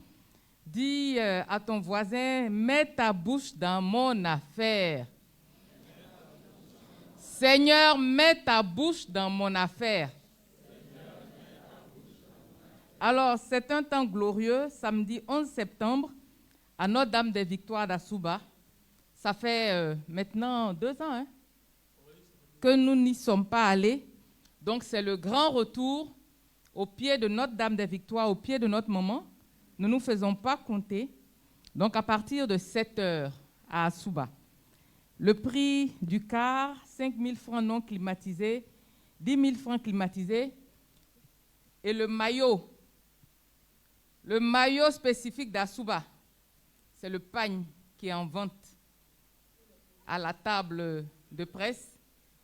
Dis à ton voisin, mets ta bouche dans mon affaire. Seigneur, mets ta bouche dans mon affaire. Alors, c'est un temps glorieux, samedi 11 septembre, à Notre-Dame des Victoires d'Asuba. Ça fait maintenant 2 ans que nous n'y sommes pas allés. Donc, c'est le grand retour au pied de Notre-Dame des Victoires, au pied de notre maman. Nous ne nous faisons pas compter. Donc, à partir de 7h à Asuba. Le prix du car, 5 000 francs non climatisés, 10 000 francs climatisés. Et le maillot spécifique d'Asuba, c'est le pagne qui est en vente à la table de presse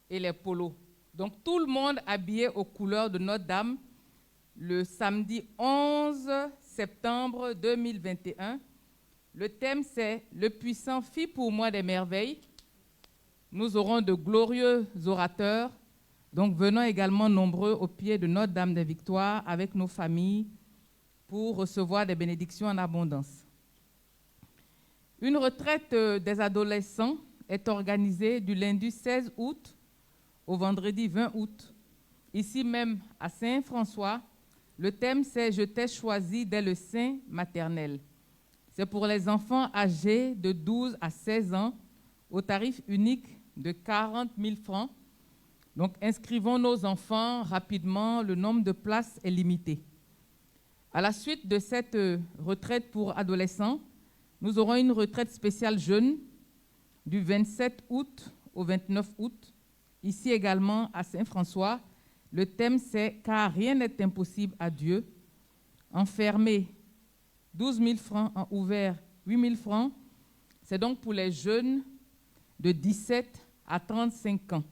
et les polos. Donc tout le monde habillé aux couleurs de Notre-Dame le samedi 11 septembre 2021. Le thème c'est « Le puissant fit pour moi des merveilles ». Nous aurons de glorieux orateurs. Donc venons également nombreux au pied de Notre-Dame des Victoires avec nos familles pour recevoir des bénédictions en abondance. Une retraite des adolescents est organisée du lundi 16 août au vendredi 20 août, ici même à Saint-François. Le thème, c'est « Je t'ai choisi dès le sein maternel ». C'est pour les enfants âgés de 12 à 16 ans au tarif unique de 40 000 francs. Donc, inscrivons nos enfants rapidement, le nombre de places est limité. À la suite de cette retraite pour adolescents, nous aurons une retraite spéciale jeune du 27 août au 29 août, ici également à Saint-François. Le thème, c'est « Car rien n'est impossible à Dieu ». Enfermé, 12 000 francs, en ouvert, 8 000 francs. C'est donc pour les jeunes de 17 à 35 ans.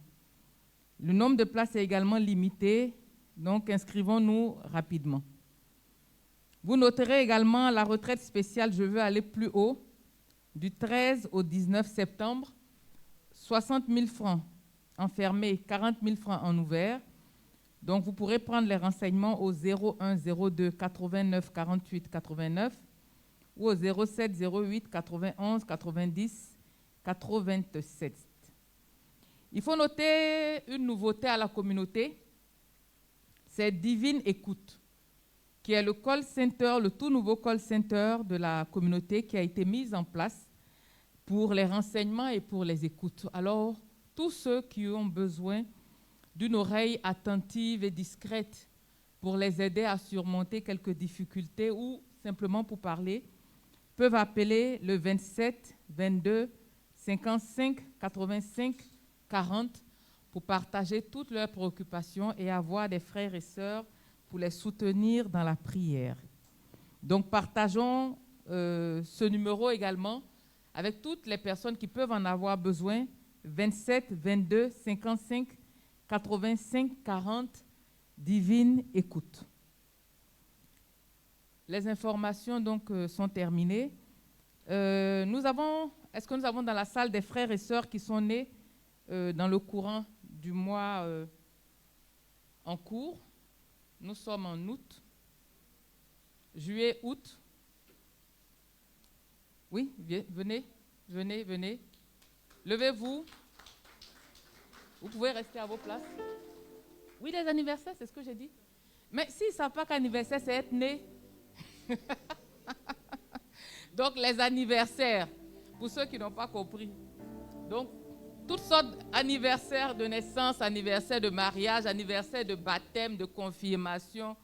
Le nombre de places est également limité, donc inscrivons-nous rapidement. Vous noterez également la retraite spéciale « Je veux aller plus haut » du 13 au 19 septembre, 60 000 francs enfermés, 40 000 francs en ouvert. Donc, vous pourrez prendre les renseignements au 01 02 89 48 89 ou au 07 08 91 90 87. Il faut noter une nouveauté à la communauté, c'est Divine Écoute, qui est le call center, le tout nouveau call center de la communauté qui a été mis en place pour les renseignements et pour les écoutes. Alors, tous ceux qui ont besoin d'une oreille attentive et discrète pour les aider à surmonter quelques difficultés ou simplement pour parler, peuvent appeler le 27 22 55 85 40 pour partager toutes leurs préoccupations et avoir des frères et sœurs pour les soutenir dans la prière. Donc, partageons ce numéro également avec toutes les personnes qui peuvent en avoir besoin, 27 22 55 85 40, Divine Écoute. Les informations donc sont terminées. Est-ce que nous avons dans la salle des frères et sœurs qui sont nés dans le courant du mois en cours? Nous sommes en août, juillet, août. Oui, venez. Levez-vous. Vous pouvez rester à vos places. Oui, les anniversaires, c'est ce que j'ai dit. Mais s'ils ne savent pas qu'anniversaire, c'est être né. Donc, les anniversaires, pour ceux qui n'ont pas compris. Donc, toutes sortes d'anniversaires de naissance, anniversaire de mariage, anniversaire de baptême, de confirmation.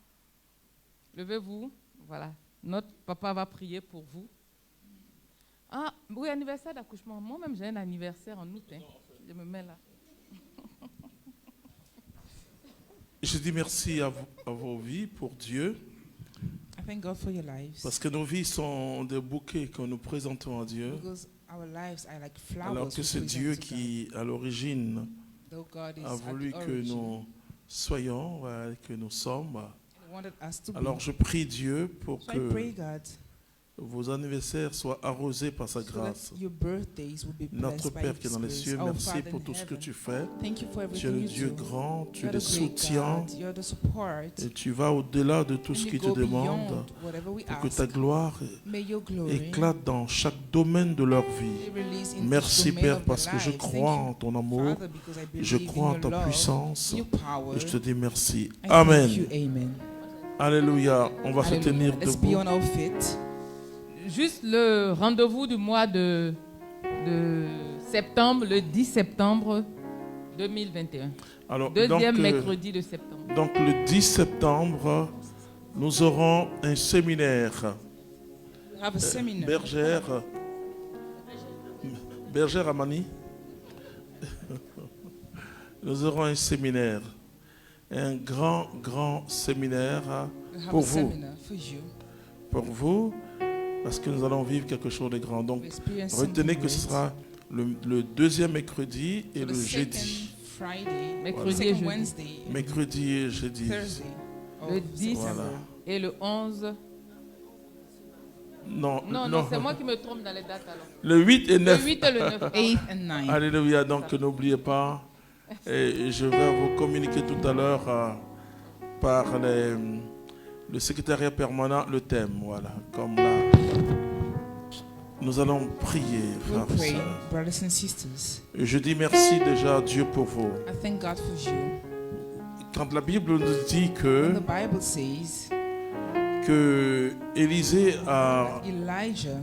Levez-vous. Voilà. Notre papa va prier pour vous. Ah, oui, anniversaire d'accouchement. Moi-même, j'ai un anniversaire en août. Je me mets là. Je dis merci à vos vies pour Dieu. I thank God for your lives. Parce que nos vies sont des bouquets que nous présentons à Dieu. Because our lives are like flowers. Alors que c'est Dieu qui, à l'origine, a voulu que nous soyons, que nous sommes. Alors je prie Dieu pour que vos anniversaires soient arrosés par sa grâce. Notre Père qui est dans les cieux, merci pour tout ce que tu fais. Tu es le Dieu grand, tu les soutiens et tu vas au-delà de tout ce qu'ils te demandent pour que ta gloire éclate dans chaque domaine de leur vie. Merci Père parce que je crois en ton amour, je crois en ta puissance et je te dis merci. Amen. Alléluia. On va se tenir debout. Juste le rendez-vous du mois de septembre, le 10 septembre 2021. Alors, Deuxième mercredi de septembre. Donc le 10 septembre, nous aurons un séminaire. Bergère Amani. Nous aurons un séminaire. Un grand séminaire pour vous. Pour vous. Parce que nous allons vivre quelque chose de grand. Donc, retenez que ce sera le deuxième mercredi et le jeudi. Mercredi et jeudi. Le 10 et le 11. Non, c'est moi qui me trompe dans les dates alors. Le 8 et 9. Le 8 et le 9. 8 and 9. Alléluia. Donc, n'oubliez pas. Et je vais vous communiquer tout à l'heure par le secrétariat permanent le thème. Voilà. Comme là. Nous allons prier, frères et sœurs. Je dis merci déjà à Dieu pour vous. Quand la Bible nous dit que Élisée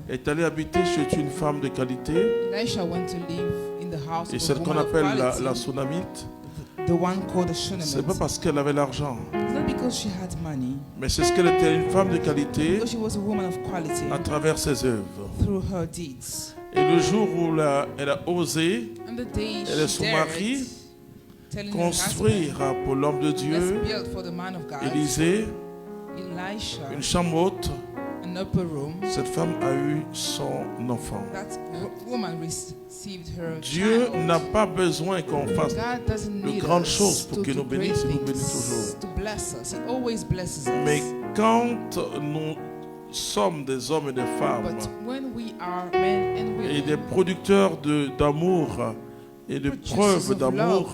est allé habiter chez une femme de qualité, et celle qu'on appelle la Sunamite, c'est pas parce qu'elle avait l'argent, mais c'est ce qu'elle était, une femme de qualité à travers ses œuvres. Et le jour où elle a osé, elle et son mari construire pour l'homme de Dieu, Élisée, une chambre haute, cette femme a eu son enfant. Dieu n'a pas besoin qu'on fasse de grandes choses pour qu'il nous bénisse, il nous bénit toujours. Mais quand nous sommes des hommes et des femmes et des producteurs d'amour et de preuves d'amour,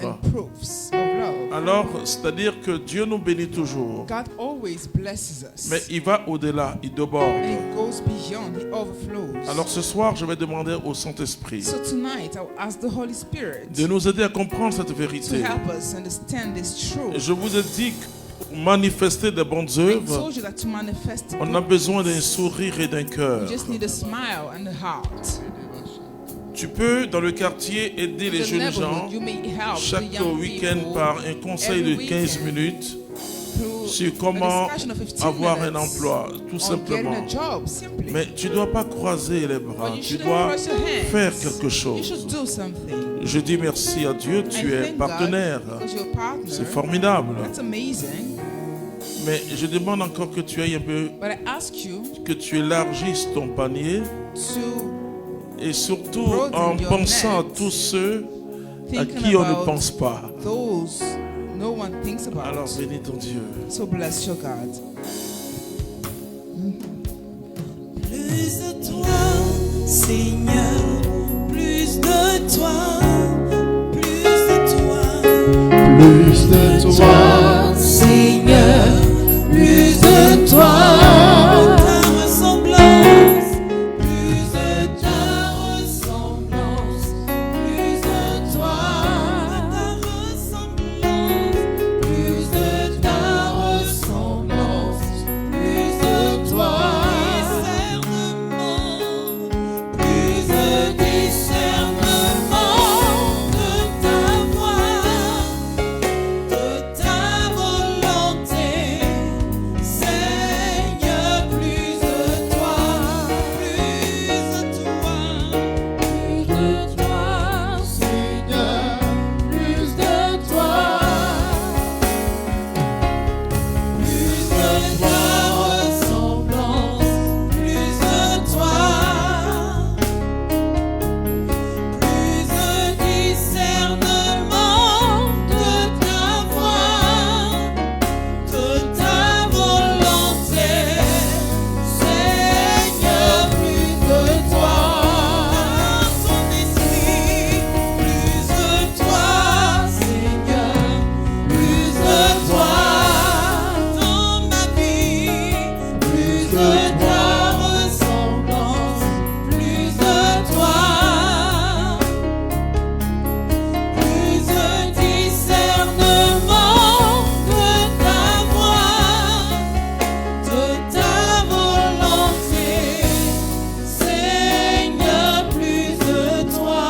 Alors, c'est-à-dire que Dieu nous bénit toujours. God always blesses us. Mais il va au-delà, il déborde. And it goes beyond, it overflows. Alors ce soir, je vais demander au Saint-Esprit So tonight, I'll ask the Holy Spirit de nous aider à comprendre cette to vérité. help us understand this truth. Je vous ai dit que pour manifester des bonnes I œuvres, told you that to manifest on a besoin d'un sourire et d'un cœur. you just need a smile and a heart. Tu peux, dans le quartier, aider les The jeunes gens neighborhood, you may help the chaque young week-end people par un conseil de every 15 weekend minutes through sur a comment discussion of 15 avoir un minutes emploi, tout on simplement. getting a job, simply. Mais tu ne dois pas croiser les bras, But you tu shouldn't dois cross your hands. faire quelque You chose. should do something. Je dis merci à Dieu, tu I es thank partenaire. God because you're a partner. C'est formidable. That's amazing. Mais je demande encore que tu ailles un peu, But I ask you que tu élargisses ton panier to et surtout broaden en your pensant à net, tous ceux à thinking qui on ne about pense pas. those no one thinks about. Alors bénis ton Dieu. So bless your God. Plus de toi, Seigneur, plus de toi, plus de toi, Plus de toi, Seigneur, plus de toi, ta ressemblance, plus de ta ressemblance, plus de toi, ta ressemblance, plus de ta ressemblance, plus de toi, plus de discernement de ta voix, de ta volonté, Seigneur, plus de toi, Seigneur, plus de toi, plus de ta ressemblance, plus de toi, plus de discernement de ta voix, de ta volonté, Seigneur, plus de toi, ton esprit, plus de toi, Seigneur, plus de toi, dans ma vie, plus de ta ressemblance, plus de toi, plus de discernement de ta voix, de ta volonté, Seigneur, plus de toi.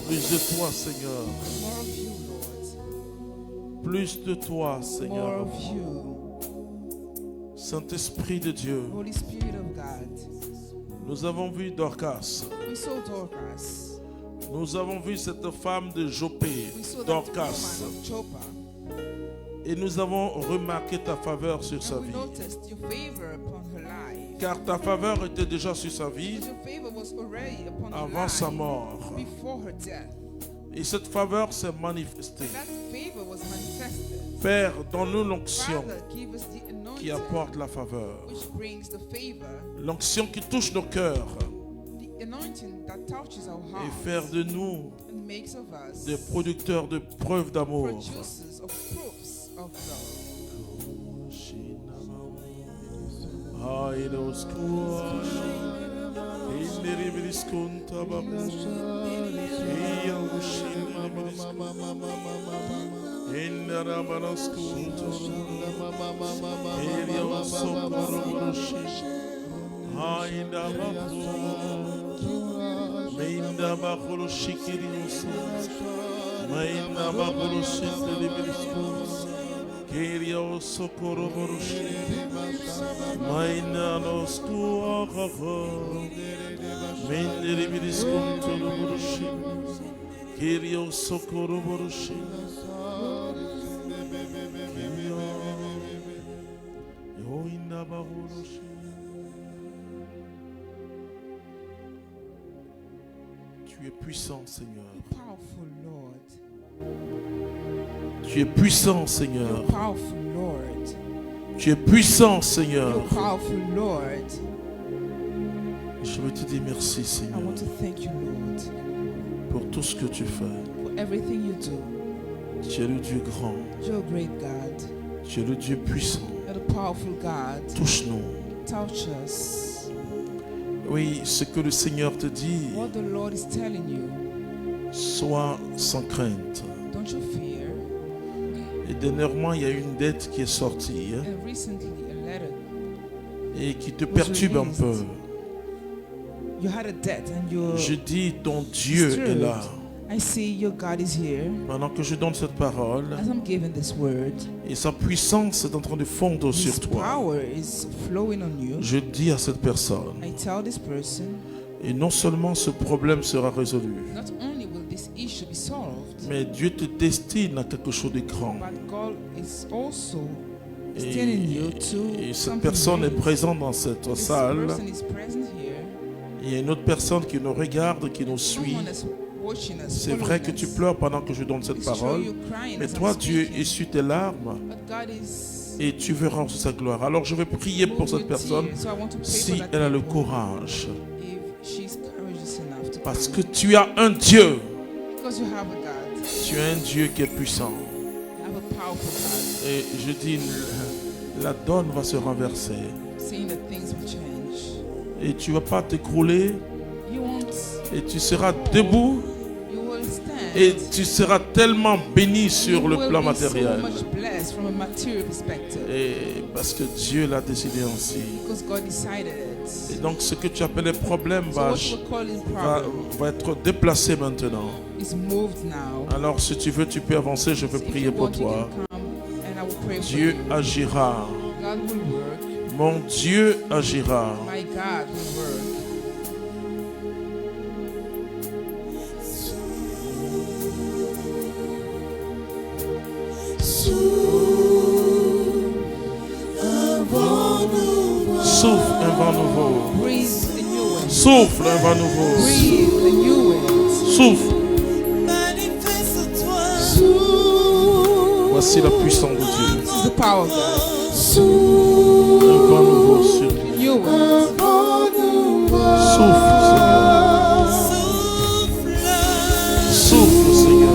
Plus de toi, Seigneur. More of you, Lord. Plus de toi, More Seigneur. of you. Saint-Esprit de Dieu. Holy Spirit of God. Nous avons vu Dorcas. We saw Dorcas. Nous avons vu cette femme de Jopé, We saw that Dorcas. woman of Joppa. Et nous avons remarqué ta faveur sur sa And we vie. noticed your favor upon her life. Car ta faveur était déjà sur sa vie Your favor was already upon her avant life sa mort. before her death. Et cette faveur s'est manifestée. That favor was manifested. Père, donne-nous l'onction Father, give us the qui anointing apporte la faveur. which brings the favor, L'onction qui touche nos cœurs the anointing that touches our et hearts faire de nous and makes of us des producteurs de preuves d'amour. producers of proofs of love. Kerio socorro borushi, maina nos kuaha, menderi biriskum tolo borushi, Kerio socorro borushi, yoinda bahurushi. Tu es puissant, Seigneur. Powerful Lord. Tu es puissant, Seigneur. You're powerful Lord. Tu es puissant, Seigneur. You're powerful Lord. Je veux te dire merci, I Seigneur, want to thank you, Lord, pour tout ce que tu fais. for everything you do. Tu es le Dieu grand. You're a great God. Tu es le Dieu puissant. You're the powerful God. Touche-nous. Touch us. Oui, ce que le Seigneur te dit. What the Lord is telling you. Sois sans crainte. Don't you fear. Et dernièrement, il y a une dette qui est sortie. And recently, a letter et qui te perturbe un peu. You had a debt and you're Je dis, ton Dieu est là. I see your God is here. Pendant que je donne cette parole, as I'm giving this word, et sa puissance est en train de fondre sur toi. Power is flowing on you. Je dis à cette personne, I tell this person, et non seulement ce problème sera résolu, not only will this issue be solved, mais Dieu te destine à quelque chose de grand. But God is also et cette personne est présente dans cette salle. Il y a une autre personne qui nous regarde, qui nous suit. C'est vrai que tu pleures pendant que je donne cette parole, mais toi, Dieu essuie tes larmes et tu verras sa gloire. Alors je vais prier pour cette personne si elle a le courage. Parce que tu as un Dieu. Tu as un Dieu qui est puissant. Et je dis, la donne va se renverser. Et tu ne vas pas t'écrouler. Et tu seras debout. Et tu seras tellement béni sur le plan matériel. Et parce que Dieu l'a décidé ainsi. Et donc ce que tu appelles problème va être déplacé maintenant. Alors si tu veux, tu peux avancer, je veux prier pour toi. Dieu agira. Mon Dieu agira. Souffle un vent nouveau. Souffle un vent nouveau. Souffle. Voici la puissance de Dieu. Un vent nouveau sur nous. Souffle, Seigneur. Souffle, Seigneur.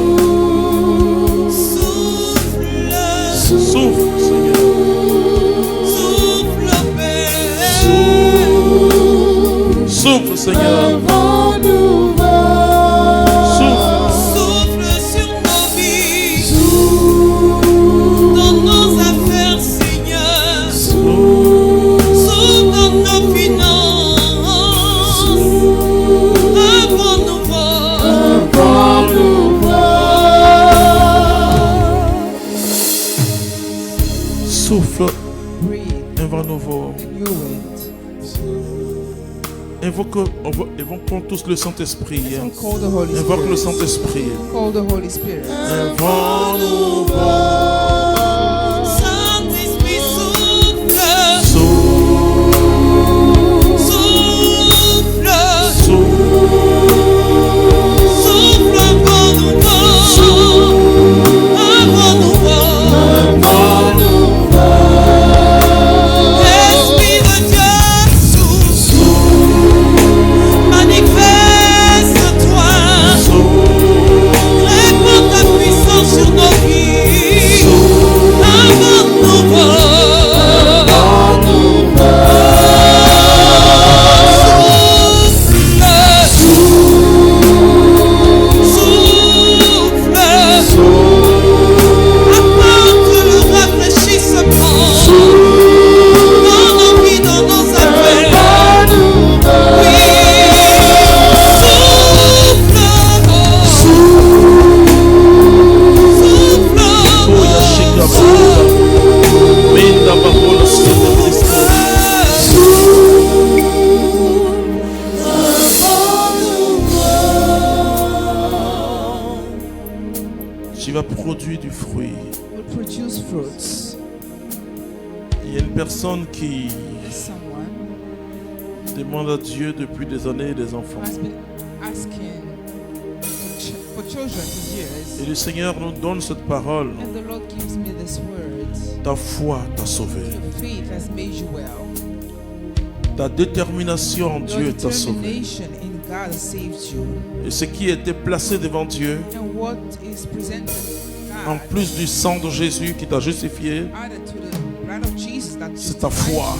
Souffle, Seigneur. Souffle, Seigneur. Souffle sur nos vies, dans nos affaires, Seigneur. Souffle dans nos finances. Un vent nouveau. Souffle un vent nouveau. Invoquons tous le Saint-Esprit. Invoque le Saint-Esprit. Un vent nouveau. Saint-Esprit souffle. Souffle un vent nouveau. Un vent nouveau. Esprit de Dieu souffle. Manifeste-toi. Répands ta puissance sur nos vies. Un vent nouveau. Apporte le rafraîchissement dans nos vies, dans nos affaires. Oui, Tu vas produire du fruit. Will produce fruits. Il y a une personne qui demande à Dieu depuis des années des enfants. Has been asking for children for years. Et le Seigneur nous donne cette parole. And the Lord gives me this word. Ta foi t'a sauvé. Your faith has made you well. Ta détermination en Your Dieu t'a sauvé. determination in Et ce qui était placé devant Dieu, en plus du sang de Jésus qui t'a justifié, c'est ta foi.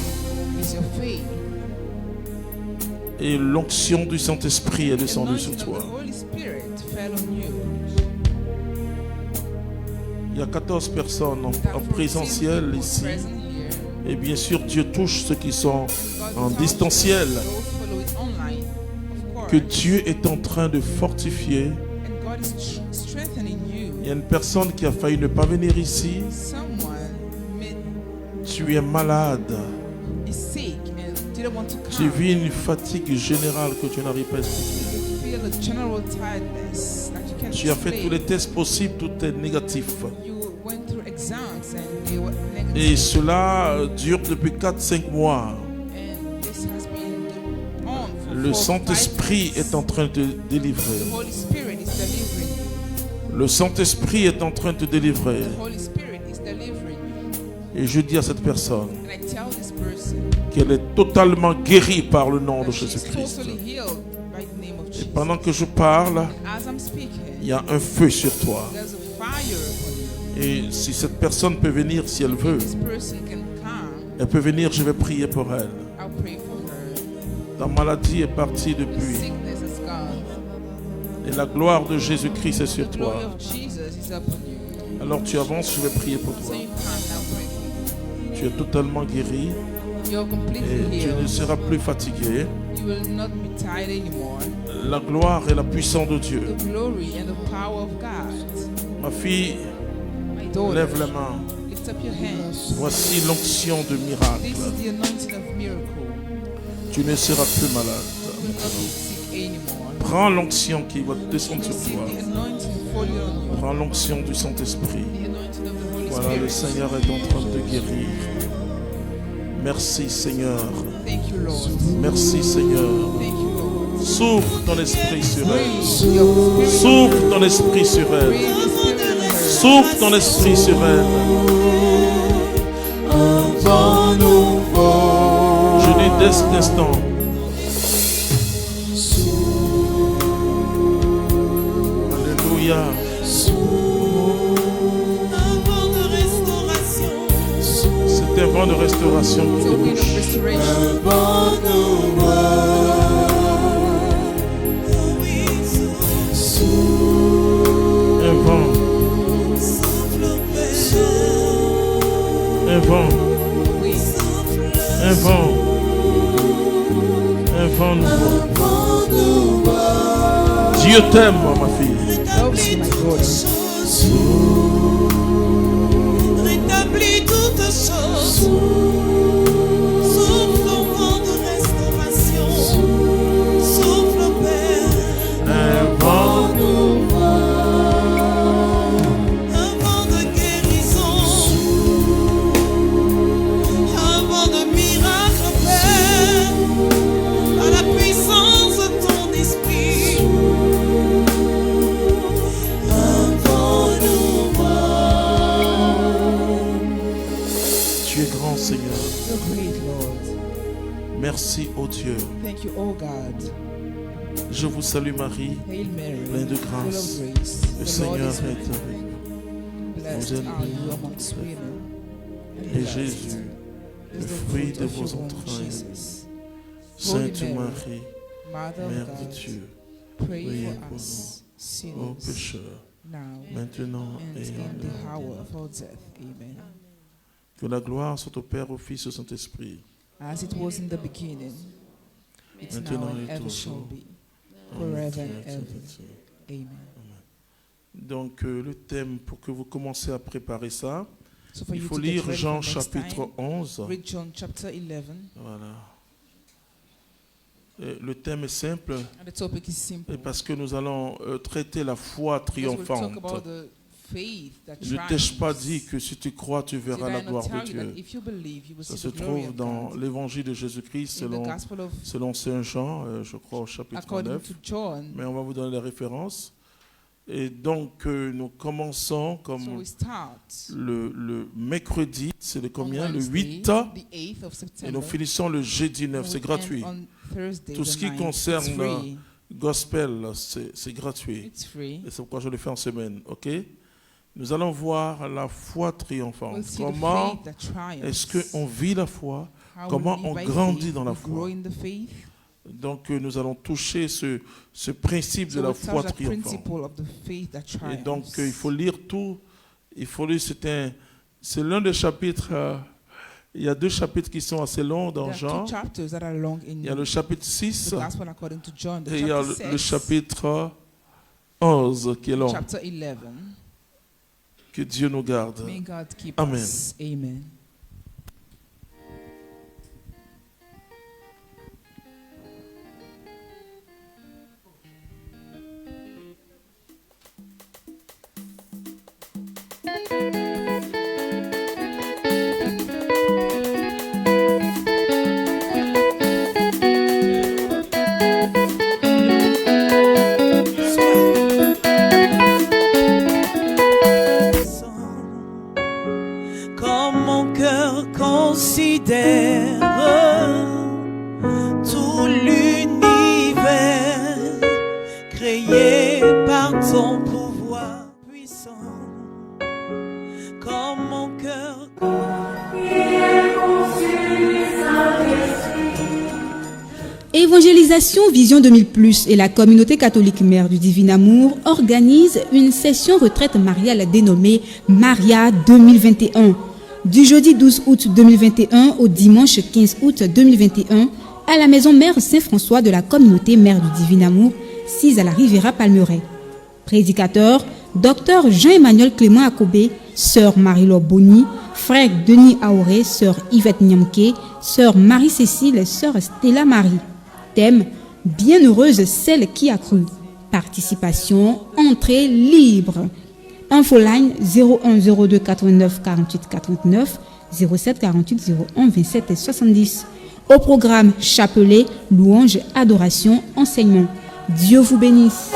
Et l'onction du Saint-Esprit est descendue sur toi. Il y a 14 personnes en présentiel ici. Et bien sûr, Dieu touche ceux qui sont en distanciel. Que Dieu est en train de fortifier. Il y a une personne qui a failli ne pas venir ici. Tu es malade. Tu vis une fatigue générale que tu n'arrives pas à expliquer. Tu as fait tous les tests possibles, tout est négatif. Et cela dure depuis 4-5 mois. Le Saint-Esprit est en train de te délivrer. Le Saint-Esprit est en train de te délivrer. Et je dis à cette personne qu'elle est totalement guérie par le nom de Jésus-Christ. Et pendant que je parle, il y a un feu sur toi. Et si cette personne peut venir, si elle veut, elle peut venir, je vais prier pour elle. Ta maladie est partie depuis. Et la gloire de Jésus-Christ est sur toi. Alors tu avances, je vais prier pour toi. Tu es totalement guéri. Et tu ne seras plus fatigué. La gloire et la puissance de Dieu. Ma fille, lève la main. Voici l'onction de miracle. Tu ne seras plus malade. Prends l'onction qui va descendre sur toi. Prends l'onction du Saint-Esprit. Voilà, le Seigneur est en train de te guérir. Merci Seigneur. Merci Seigneur. Souffle ton esprit sur elle. Souffle ton esprit sur elle. Souffle ton esprit sur elle. Je dis dès cet instant. Alléluia. C'est un vent de restauration qui te touche. Un vent. Un vent. Un vent. Un vent nouveau. Dieu t'aime, ma fille. Rétablis toutes choses. Souffle ton vent de restauration. Souffle, Père. Un vent nouveau. Un vent de guérison. Un vent de miracle, Père. Par la puissance de ton esprit. Un vent nouveau. Tu es grand, Seigneur. You're great, Lord. Merci, ô Dieu. Thank you, oh God. Je vous salue, Marie, Hail Mary, pleine de full of grâce. grace. Le The Seigneur Lord is est with avec you. vous. Blessed Vous êtes are you bénie amongst women. And Et blessed Jésus, is le the fruit fruit de of vos your womb, entrailles. Jesus. Sainte Holy Mary, Marie, Mother of Mère de God, Dieu, pray priez for pour us, ô sinners, pécheurs, now maintenant and et in en the l'heure. hour of our death. Amen. Que la gloire soit au Père, au Fils et au Saint-Esprit. As it was in the beginning, it's now Maintenant and et ever shall toujours. be, en forever and éternité. ever. Amen. Donc le thème, pour que vous commenciez à préparer ça, So for il you faut to get lire ready Jean for next chapitre time, 11. read John chapter 11. Voilà. Et le thème est simple, And the topic is simple. et parce que nous allons traiter la foi Because we'll talk triomphante. about the faith that Ne t'ai-je pas triumphs. dit que si tu crois, tu Did verras la I not gloire tell de you that Dieu? if you believe, you will Ça see se the glory trouve of dans God? l'évangile de Jésus-Christ In the selon, Gospel of selon Saint Jean, je crois au chapitre according 9. to John. Mais on va vous donner les références. Et donc nous commençons So comme we start le mercredi, c'est le on combien? Le Wednesday, 8. the 8th of Et September. nous finissons le jeudi 9, and c'est we end gratuit. on Thursday, Tout the ce qui 9th. concerne It's free. gospel, c'est gratuit. It's free. Et c'est pourquoi je le fais en semaine, ok? Nous allons voir la foi triomphante. We'll see Comment the faith that triumphs. est-ce qu'on vit la foi? How Comment we live on by grandit faith, dans la we foi? grow in the faith. Donc nous allons toucher ce principe de So la we'll foi touch the triomphante. principle of the faith that Et triumphs. donc il faut lire tout. Il faut lire, c'est l'un des chapitres. Il y a 2 chapitres qui sont assez longs dans There are Jean. 2 chapters that are long in Il y a le chapitre 6 the Gospel according to John. The et il y a chapter le 6, chapitre 11 qui est long. chapter 11. Que Dieu nous garde. May God keep Amen. us. Amen. Comme mon cœur considère tout l'univers créé par ton pouvoir puissant. Comme mon cœur Évangélisation Vision 2000+ et la communauté catholique Mère du Divin Amour organisent une session retraite mariale dénommée Maria 2021. Du jeudi 12 août 2021 au dimanche 15 août 2021 à la maison Mère Saint-François de la communauté Mère du Divin Amour, 6 à la Riviera Palmeraie. Prédicateur, Dr Jean-Emmanuel Clément Akobé, Sœur Marie-Laure Bonny, Frère Denis Aoré, Sœur Yvette Niamke, Sœur Marie-Cécile, Sœur Stella Marie. Thème: Bienheureuse celle qui a cru. Participation, entrée libre. Infoline 0102 89 48 49 07 48 01 27 70. Au programme chapelet, louange, adoration, enseignement. Dieu vous bénisse.